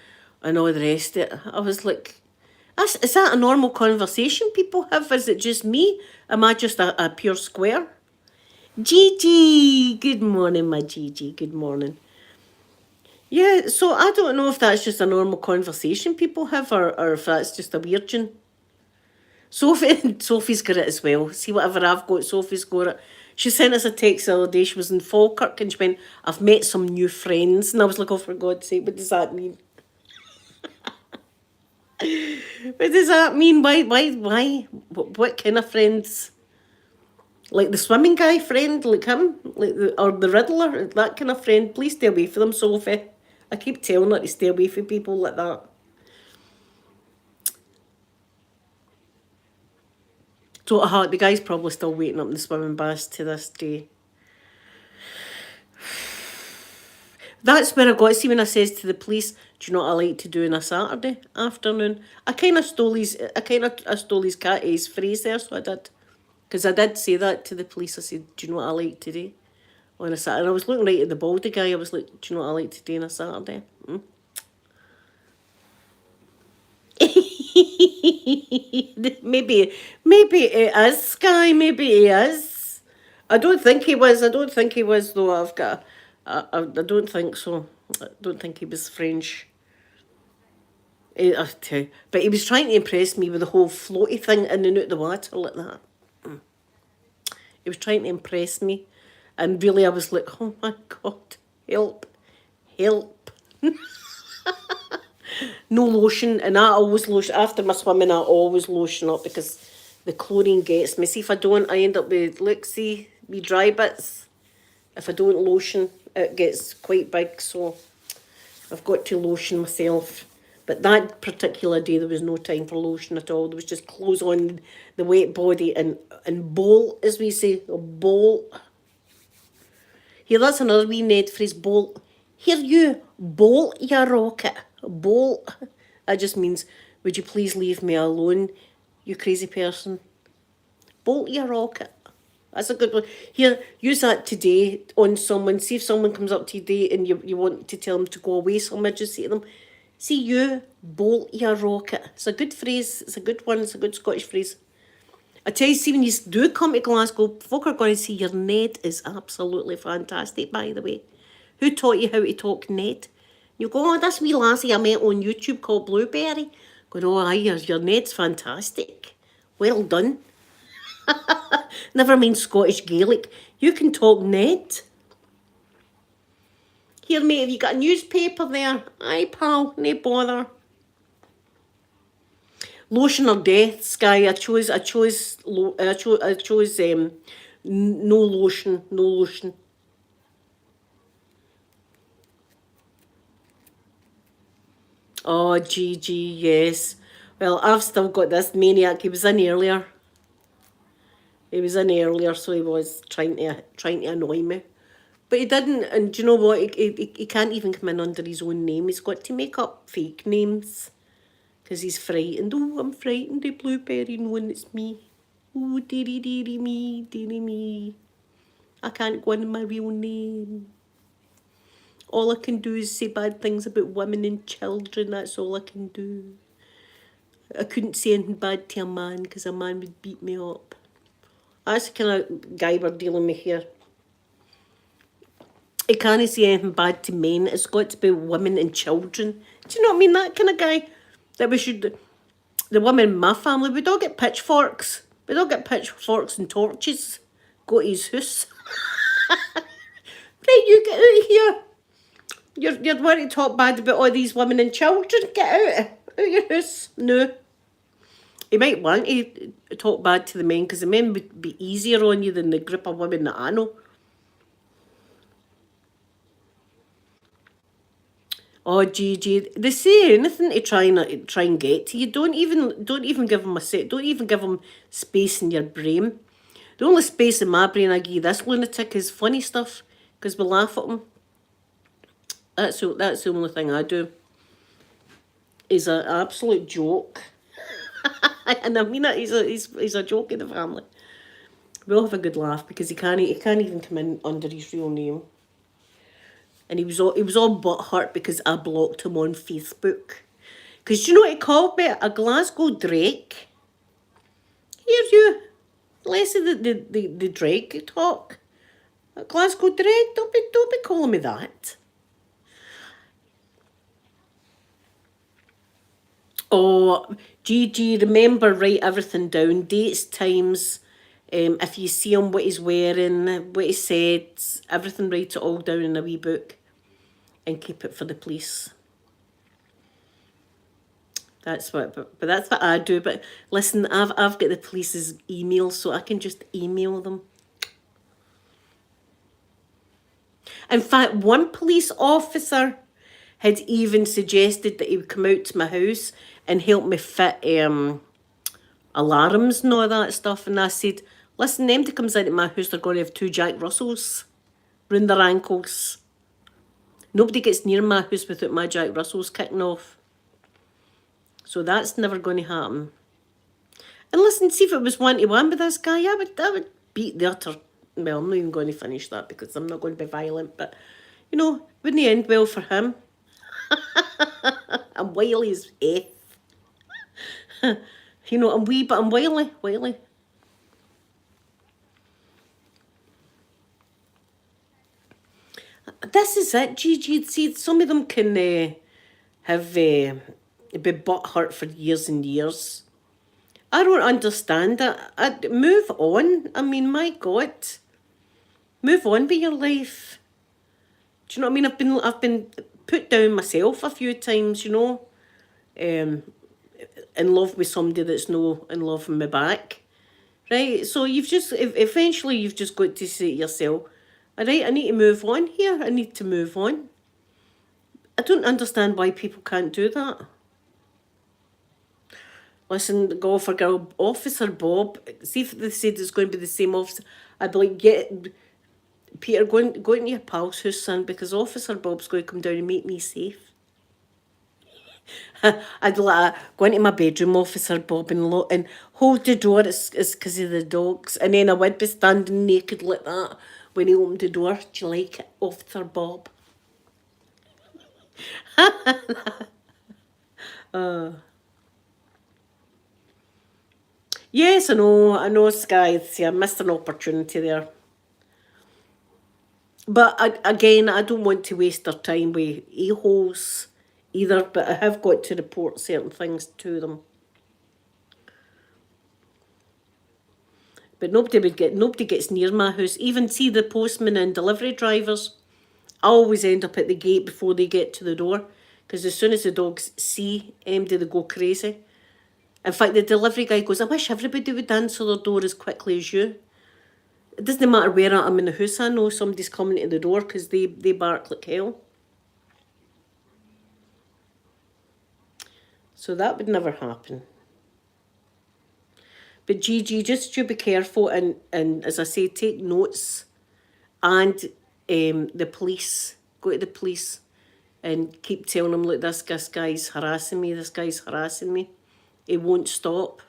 all the rest of it. I was like, is that a normal conversation people have? Is it just me? Am I just a pure square? Gigi, good morning, my Gigi, good morning. Yeah, so I don't know if that's just a normal conversation people have or if that's just a weird one. Sophie's got it as well. See, whatever I've got, Sophie's got it. She sent us a text the other day. She was in Falkirk and she went, I've met some new friends. And I was like, oh, for God's sake, what does that mean? What does that mean? Why? What kind of friends? Like the swimming guy friend, like him? Or the Riddler? That kind of friend? Please stay away from them, Sophie. I keep telling her to stay away from people like that. So the guy's probably still waiting up in the swimming baths to this day. That's where I got to see when I says to the police, do you know what I like to do on a Saturday afternoon? I stole his cat's phrase there, so I did. Because I did say that to the police. I said, do you know what I like to do on a Saturday? And I was looking right at the baldy guy. I was like, do you know what I like to do on a Saturday? Maybe it is, Sky. Maybe he is. I don't think he was. Though. I don't think so. I don't think he was French. But he was trying to impress me with the whole floaty thing in and out the water like that. He was trying to impress me. And really I was like, oh my God, help. No lotion, and I always lotion after my swimming. I always lotion up because the chlorine gets me. See, if I don't, I end up with me dry bits. If I don't lotion, it gets quite big. So I've got to lotion myself. But that particular day, there was no time for lotion at all. There was just clothes on the wet body and bolt, as we say, a bolt. Here, that's another wee Ned phrase, bolt. Here you, bolt your rocket. Bolt. That just means, would you please leave me alone, you crazy person? Bolt your rocket. That's a good one. Here, use that today on someone. See if someone comes up to you today and you want to tell them to go away somewhere, just say to them, see you, bolt your rocket. It's a good phrase. It's a good one. It's a good Scottish phrase. I tell you, see, when you do come to Glasgow, folk are going to see your Ned is absolutely fantastic, by the way. Who taught you how to talk Ned? You go, oh, that's wee lassie I met on YouTube called Blueberry. Going, oh, aye, your Ned's fantastic. Well done. Never mind Scottish Gaelic. You can talk Ned. Here, mate, have you got a newspaper there? Aye, pal, no bother. Lotion or death, Sky. I chose no lotion. Oh, Gigi, yes. Well, I've still got this maniac. He was in earlier, so he was trying to annoy me. But he didn't, and do you know what? He can't even come in under his own name. He's got to make up fake names. Because he's frightened. Oh, I'm frightened of Blueberry knowing it's me. Oh, dearie me. I can't go in my real name. All I can do is say bad things about women and children. That's all I can do. I couldn't say anything bad to a man because a man would beat me up. That's the kind of guy we're dealing with here. He can't say anything bad to men. It's got to be women and children. Do you know what I mean? That kind of guy. That we should, the women in my family, we'd all get pitchforks. We'd all get pitchforks and torches. Go to his house. Right, you get out of here. You're wanting to talk bad about all these women and children. Get out of your house. No. You might want to talk bad to the men because the men would be easier on you than the group of women that I know. Oh, Gigi, they say anything to try and get to you. Don't even give them a set. Don't even give them space in your brain. The only space in my brain I give this lunatic is funny stuff because we laugh at them. That's the only thing I do. He's an absolute joke, and I mean it. He's a joke in the family. We'll have a good laugh because he can't even come in under his real name. And he was all butthurt because I blocked him on Facebook. Because you know what he called me? A Glasgow Drake. Here's you. Less of the Drake talk. A Glasgow Drake. Don't be calling me that. Oh, Gigi, remember, write everything down. Dates, times, if you see him, what he's wearing, what he said, everything, write it all down in a wee book and keep it for the police. But that's what I do. But listen, I've got the police's email, so I can just email them. In fact, one police officer had even suggested that he would come out to my house and help me fit alarms and all that stuff. And I said, listen, them that comes into my house, they're going to have 2 Jack Russells round their ankles. Nobody gets near my house without my Jack Russells kicking off. So that's never going to happen. And listen, see if it was 1-to-1 with this guy, I would beat the utter... Well, I'm not even going to finish that because I'm not going to be violent, but, you know, wouldn't it end well for him? I'm wily as F. You know, I'm wee, but I'm wily. This is it, Gigi. See, some of them can have be butthurt for years and years. I don't understand it. I'd move on. I mean, my God. Move on with your life. Do you know what I mean? I've been put down myself a few times, you know. In love with somebody that's no in love with me back. Right? So eventually you've just got to say to yourself, all right, I need to move on here. I need to move on. I don't understand why people can't do that. Listen, go for girl, Officer Bob. See if they said it's going to be the same officer. I'd be like, Peter, go into your pal's house, son, because Officer Bob's going to come down and make me safe. I'd be like, go into my bedroom, Officer Bob, and hold the door. It's because of the dogs. And then I would be standing naked like that when he opened the door. Do you like it, Officer Bob? Yes, I know, Sky. See, I missed an opportunity there. But again, I don't want to waste their time with a-holes either, but I have got to report certain things to them. But nobody gets near my house. Even see the postmen and delivery drivers. I always end up at the gate before they get to the door. Because as soon as the dogs see MD, they go crazy. In fact, the delivery guy goes, I wish everybody would answer their door as quickly as you. It doesn't matter where I am in the house, I know somebody's coming to the door because they bark like hell. So that would never happen. But Gigi, just you be careful and as I say, take notes. And the police, go to the police and keep telling them, look, this guy's harassing me, this guy's harassing me. He won't stop.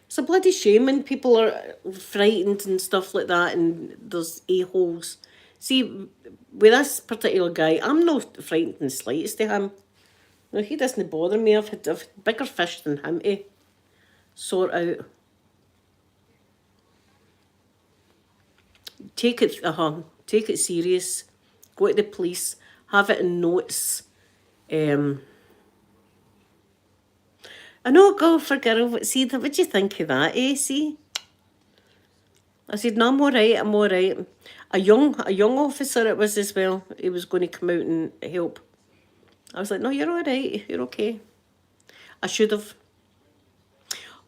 It's a bloody shame when people are frightened and stuff like that and there's a-holes. See, with this particular guy, I'm not frightened in the slightest of him. No, he doesn't bother me. I've had bigger fish than him to sort out. Take it serious. Go to the police. Have it in notes. I know, go for girl, but see, what do you think of that, eh? See? I said, no, I'm all right, I'm all right. A young officer it was as well. He was going to come out and help. I was like, no, you're all right, you're okay. I should have.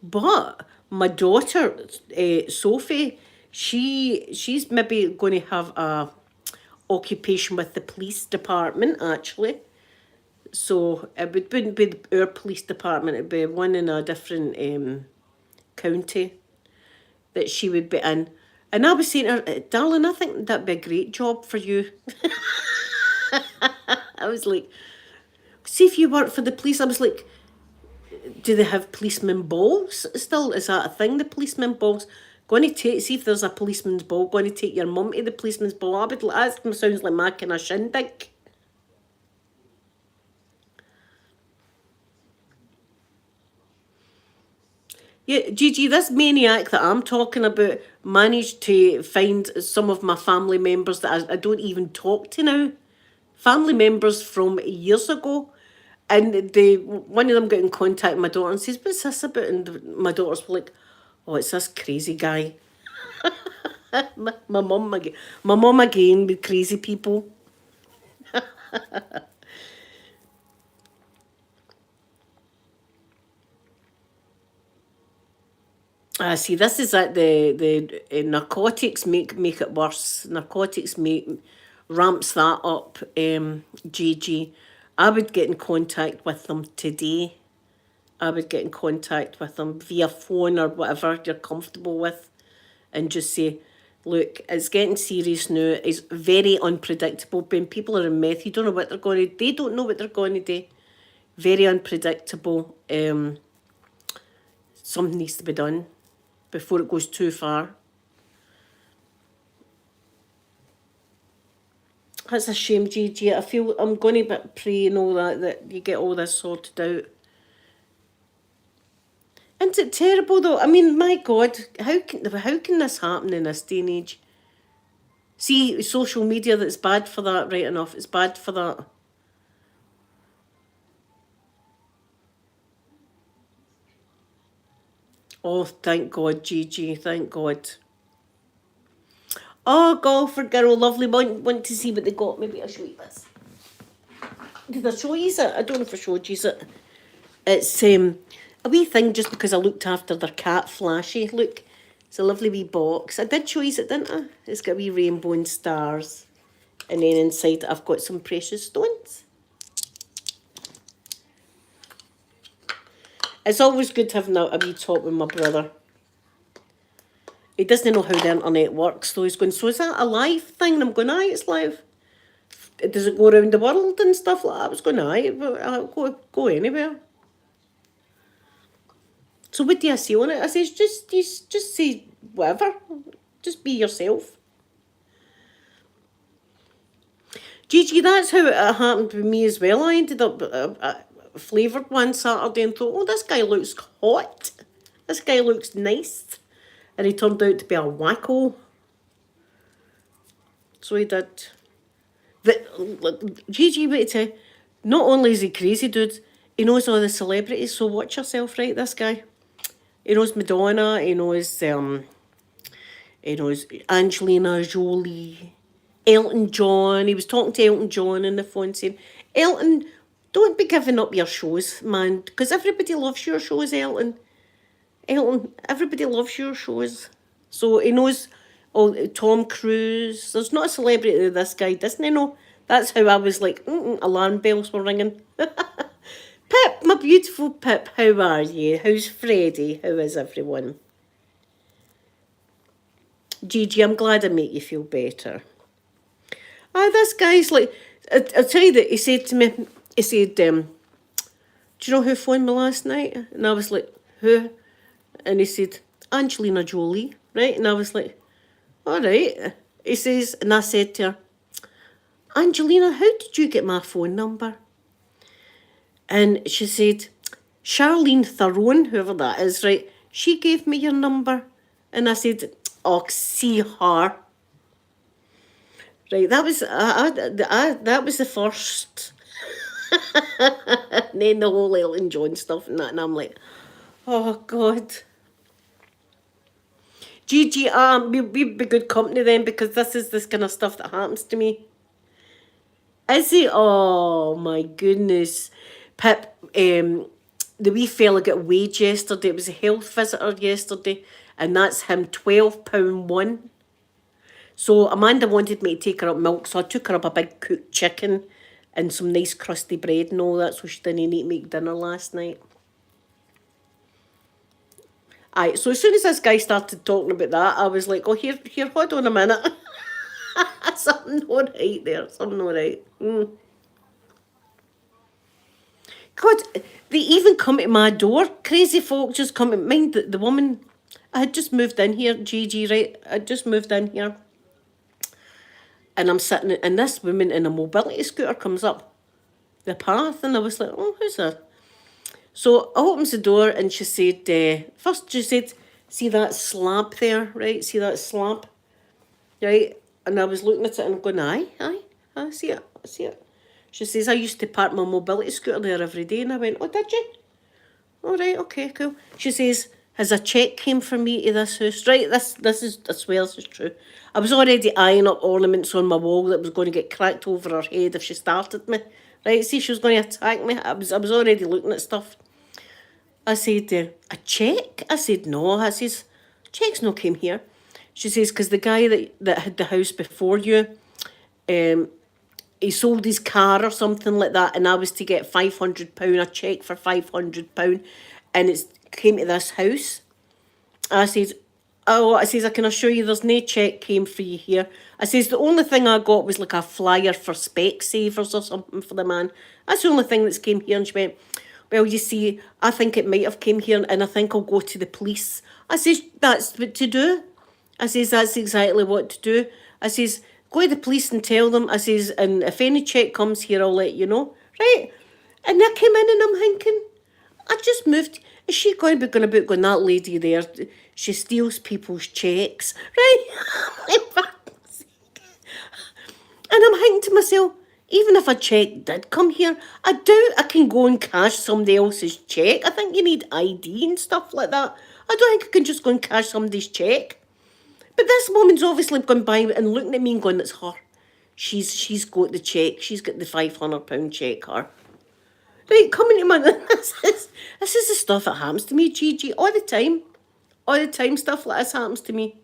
But my daughter, Sophie, she's maybe going to have a occupation with the police department actually. So wouldn't be our police department, it'd be one in a different county that she would be in. And I was saying to her, darling, I think that'd be a great job for you. I was like, see if you work for the police. I was like, do they have policeman balls still? Is that a thing, the policeman balls? Going to take, see if there's a policeman's ball, going to take your mum to the policeman's ball. I would, that sounds like my kind of shindig. Yeah, Gigi, this maniac that I'm talking about managed to find some of my family members that I don't even talk to now. Family members from years ago. And one of them got in contact with my daughter and says, what's this about? And my daughters were like, oh, it's this crazy guy. My mum again with crazy people. See, this is at the narcotics make it worse. Narcotics ramps that up. Gigi, I would get in contact with them today. I would get in contact with them via phone or whatever you're comfortable with, and just say, look, it's getting serious now. It's very unpredictable. When people are in meth, you don't know what they're going to. They don't know what they're going to do. Very unpredictable. Something needs to be done before it goes too far. That's a shame, Gigi. I feel I'm going to pray and all that you get all this sorted out. Isn't it terrible though? I mean, my God, how can this happen in this day and age? See, social media, that's bad for that, right enough. It's bad for that. Oh, thank God, Gigi, thank God. Oh, golfer girl, lovely. Want to see what they got? Maybe I'll show you this. Did I show you it? I don't know if I showed you it. It's a wee thing just because I looked after their cat, Flashy. Look, it's a lovely wee box. I did show you it, didn't I? It's got a wee rainbow and stars. And then inside I've got some precious stones. It's always good having a wee talk with my brother. He doesn't know how the internet works, so he's going, so is that a live thing? And I'm going, aye, it's live. Does it go around the world and stuff like that? I was going, aye, but I'll go anywhere. So what do I say on it? I says, just say whatever. Just be yourself. Gigi, that's how it happened with me as well. I ended up flavoured one Saturday and thought, oh, this guy looks hot. This guy looks nice. And he turned out to be a wacko. So he did. Gigi, wait to tell you, not only is he crazy, dude, he knows all the celebrities, so watch yourself, right, this guy. He knows Madonna, he knows Angelina Jolie, Elton John. He was talking to Elton John on the phone saying, Elton, don't be giving up your shows, man, because everybody loves your shows, Elton. Elton, everybody loves your shows. So he knows Tom Cruise. There's not a celebrity that this guy doesn't know. That's how I was like, alarm bells were ringing. Pip, my beautiful Pip, how are you? How's Freddie? How is everyone? Gigi, I'm glad I make you feel better. This guy's like, I'll tell you that he said to me, he said, do you know who phoned me last night? And I was like, who? And he said, Angelina Jolie, right? And I was like, all right. He says, and I said to her, Angelina, how did you get my phone number? And she said, Charlene Theron, whoever that is, right? She gave me your number. And I said, oh, see her. Right, that was that was the first. And then the whole Elton John stuff and that, and I'm like, oh God. Gigi, we'd be good company then, because this is this kind of stuff that happens to me. Is he? Oh my goodness. Pip, the wee fella got wage yesterday. It was a health visitor yesterday, and that's him £12 one. So Amanda wanted me to take her up milk, so I took her up a big cooked chicken and some nice crusty bread and all that, so she didn't need to make dinner last night. Aye, so as soon as this guy started talking about that, I was like, oh, here, hold on a minute. Something not right there, something not right. God, they even come to my door. Crazy folk just come to mind. The woman, I had just moved in here, Gigi, right? I just moved in here. And I'm sitting, and this woman in a mobility scooter comes up the path, and I was like, oh, who's that? So I opens the door, and she said, first she said, see that slab there, right? See that slab, right? And I was looking at it and going, aye, I see it, I see it. She says, I used to park my mobility scooter there every day. And I went, oh, did you? All right, okay, cool. She says, has a cheque came for me to this house? Right, this is, I swear this is true. I was already eyeing up ornaments on my wall that was going to get cracked over her head if she started me. Right, see, she was going to attack me. I was already looking at stuff. I said, a cheque? I said, no. I says, cheque's no came here. She says, because the guy that had the house before you, he sold his car or something like that, and I was to get £500, a cheque for £500, and it came to this house. I said, oh, I says, I can assure you there's no cheque came for you here. I says, the only thing I got was like a flyer for Specsavers or something for the man. That's the only thing that's came here. And she went, well, you see, I think it might have came here, and I think I'll go to the police. I says, that's what to do. I says, that's exactly what to do. I says, go to the police and tell them. I says, and if any cheque comes here, I'll let you know. Right? And I came in and I'm thinking, I just moved. Is she going to be going, that lady there, she steals people's cheques, right? And I'm thinking to myself, even if a cheque did come here, I doubt I can go and cash somebody else's cheque. I think you need ID and stuff like that. I don't think I can just go and cash somebody's cheque. But this woman's obviously gone by and looking at me and going, it's her. She's got the cheque. She's got the £500 cheque, her. Right, coming to my... This is the stuff that happens to me, Gigi, all the time. All the time stuff like this happens to me.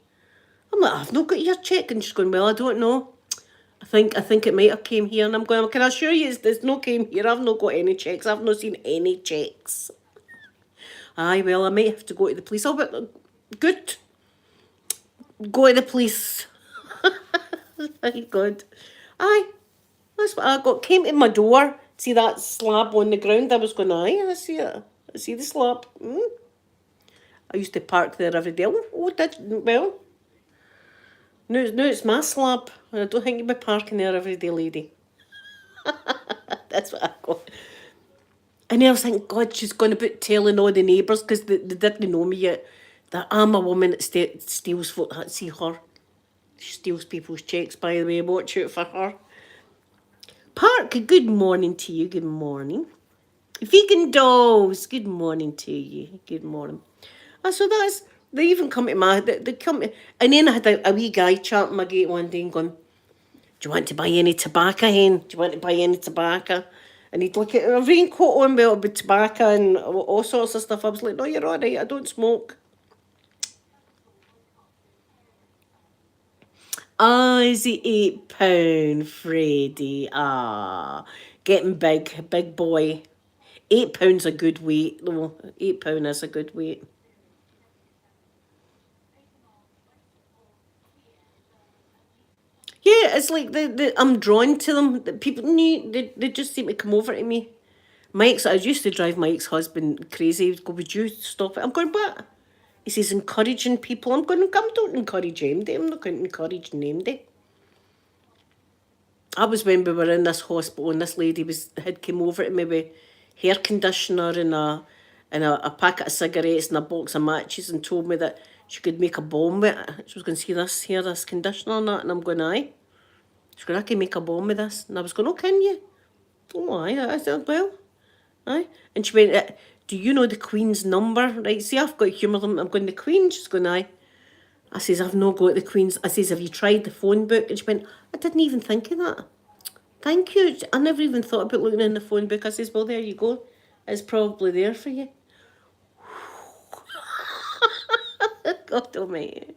I'm like, I've not got your cheque. And she's going, well, I don't know. I think it might have came here. And I'm going, can I assure you it's no came here? I've not got any cheques. I've not seen any cheques. Aye, well, I might have to go to the police. Oh, but good. Go to the police. Thank God. Aye, that's what I got. Came to my door. See that slab on the ground? I was going, aye, I see it. I see the slab. I used to park there every day. Well, no, it's my slab. I don't think you'll be parking there every day, lady. That's what I got. And then I was thinking, God, she's going to be telling all the neighbours, because they didn't know me yet, that I'm a woman that steals folk. See her. She steals people's cheques, by the way. Watch out for her. Park, good morning to you. Good morning. Vegan dolls, good morning to you. Good morning. So they even come to they come to, and then I had a wee guy chatting my gate one day and going, do you want to buy any tobacco, hen? Do you want to buy any tobacco? And he'd look at a raincoat on with tobacco and all sorts of stuff. I was like, no, you're all right, I don't smoke. Ah, is he £8, Freddie? Ah, getting big boy. £8 a good weight, though. £8 is a good weight. Yeah, it's like I'm drawn to them. The people, they just seem to come over to me. I used to drive my ex-husband crazy. He'd go, would you stop it? I'm going, what? He says, encouraging people. I'm going, I don't encourage MD. I'm not going to encourage MD. I was when we were in this hospital and this lady had come over to me with hair conditioner and a packet of cigarettes and a box of matches and told me that she could make a bomb with it. She was going to see this conditioner and that, and I'm going, aye. She's going, I can make a bomb with this. And I was going, oh, can you? Oh, aye. I said, well, aye. And she went, do you know the Queen's number? Right, see, I've got humour them. I'm going, the Queen? She's going, aye. I says, I've not got the Queen's. I says, have you tried the phone book? And she went, I didn't even think of that. Thank you. I never even thought about looking in the phone book. I says, well, there you go. It's probably there for you. God almighty.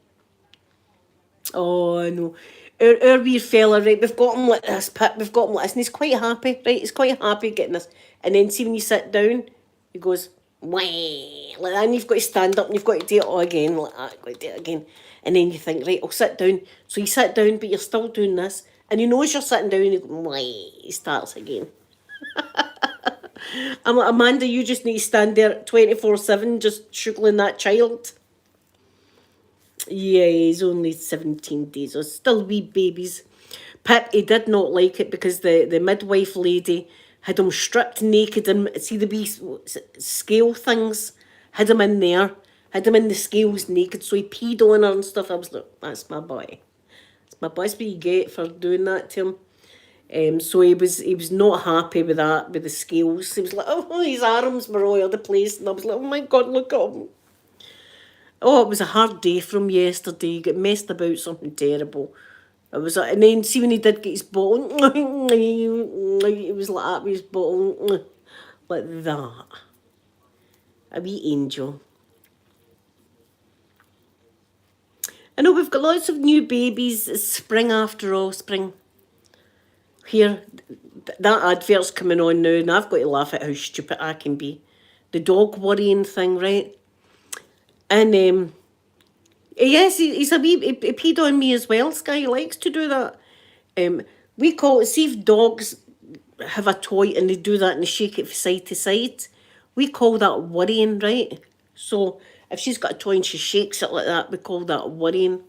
Oh, I know. Our wee fella, right, we've got him like this, Pip, we've got him like this, and he's quite happy, right? He's quite happy getting this. And then see when you sit down, he goes, wah, like that, and you've got to stand up and you've got to do it all again, like that, got to do it again. And then you think, right, I'll sit down. So you sit down, but you're still doing this, and he knows you're sitting down, and he goes, wah, he starts again. I'm like, Amanda, you just need to stand there 24/7 just suckling that child. Yeah, he's only 17 days, so still wee babies. Pip, he did not like it because the midwife lady had him stripped naked and see the wee scale things, had him in there, had him in the scales naked, so he peed on her and stuff. I was like, that's my boy. It's my boy. That's what you get for doing that to him. So he was not happy with that, with the scales. He was like, oh, his arms were all over the place, and I was like, oh my God, look at him. Oh, it was a hard day from yesterday. He got messed about something terrible. It was, and then see when he did get his bottle, it was like that with his bottle, like that. A wee angel. I know we've got lots of new babies. It's spring after all, spring. Here, that advert's coming on now, and I've got to laugh at how stupid I can be. The dog worrying thing, right? And yes, he's a wee. He peed on me as well. Sky likes to do that. We call it. See if dogs have a toy and they do that and they shake it from side to side. We call that worrying, right? So if she's got a toy and she shakes it like that, we call that worrying.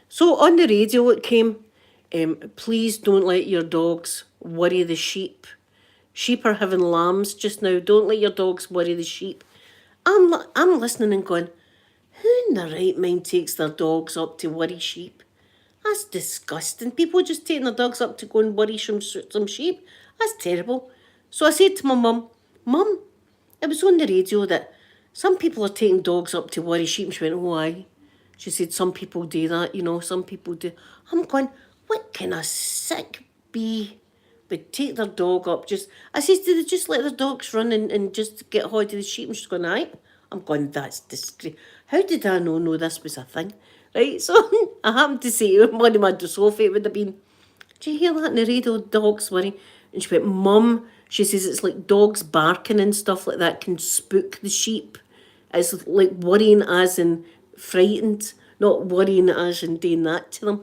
So on the radio it came. Please don't let your dogs worry the sheep. Sheep are having lambs just now. Don't let your dogs worry the sheep. I'm listening and going, who in their right mind takes their dogs up to worry sheep? That's disgusting. People just taking their dogs up to go and worry some sheep. That's terrible. So I said to my mum, Mum, it was on the radio that some people are taking dogs up to worry sheep. And she went, oh, aye. She said, some people do that, some people do. I'm going, what kind of sick bee would take their dog up I says, do they just let their dogs run and just get hold of the sheep? And she's going, aye. I'm going, that's disgrace. How did I know this was a thing? Right, so I happened to say to one of my sofa, it would have been, do you hear that in the radio, dogs worry? And she went, Mum, she says it's like dogs barking and stuff like that can spook the sheep. It's like worrying as in frightened, not worrying as in doing that to them.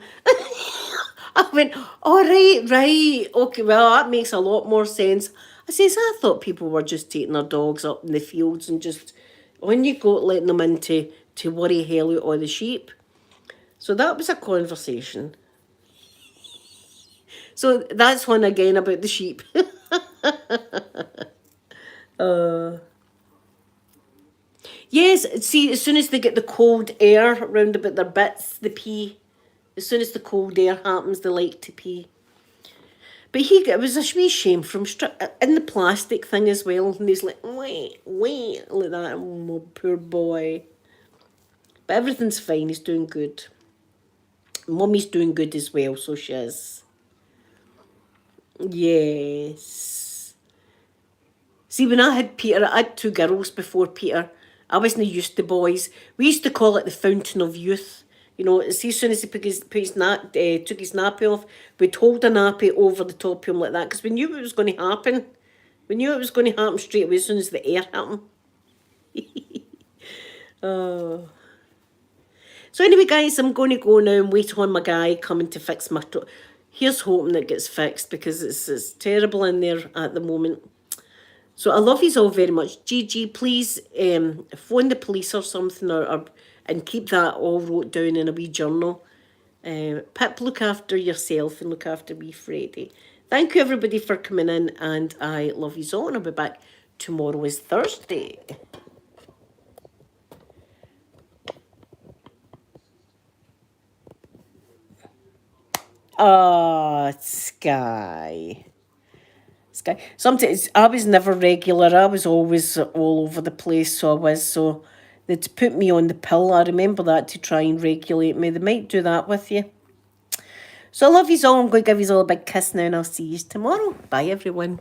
I went, all right, okay, well, that makes a lot more sense. I says, I thought people were just taking their dogs up in the fields and just, when you go letting them in to worry hell out all the sheep. So that was a conversation. So that's one again about the sheep. Yes, see, as soon as they get the cold air round about their bits, they pee. As soon as the cold air happens, they like to pee. But it was a wee shame from in the plastic thing as well. And he's like, wait, like that. Oh, poor boy. But everything's fine. He's doing good. Mummy's doing good as well, so she is. Yes. See, when I had Peter, I had two girls before Peter. I wasn't used to boys. We used to call it the fountain of youth. See, as soon as he took his nappy off, we'd hold a nappy over the top of him like that because we knew it was going to happen. We knew it was going to happen straight away as soon as the air happened. Oh. So anyway, guys, I'm going to go now and wait on my guy coming to fix my... Here's hoping it gets fixed because it's terrible in there at the moment. So I love you all very much. Gigi, please phone the police or something and keep that all wrote down in a wee journal. Pip, look after yourself and look after wee Freddie. Thank you, everybody, for coming in, and I love you all, and I'll be back tomorrow is Thursday. Oh, Sky. Sometimes I was never regular. I was always all over the place, so I was. So They'd put me on the pill. I remember that, to try and regulate me. They might do that with you. So I love you all. I'm going to give you all a big kiss now, and I'll see you tomorrow. Bye, everyone.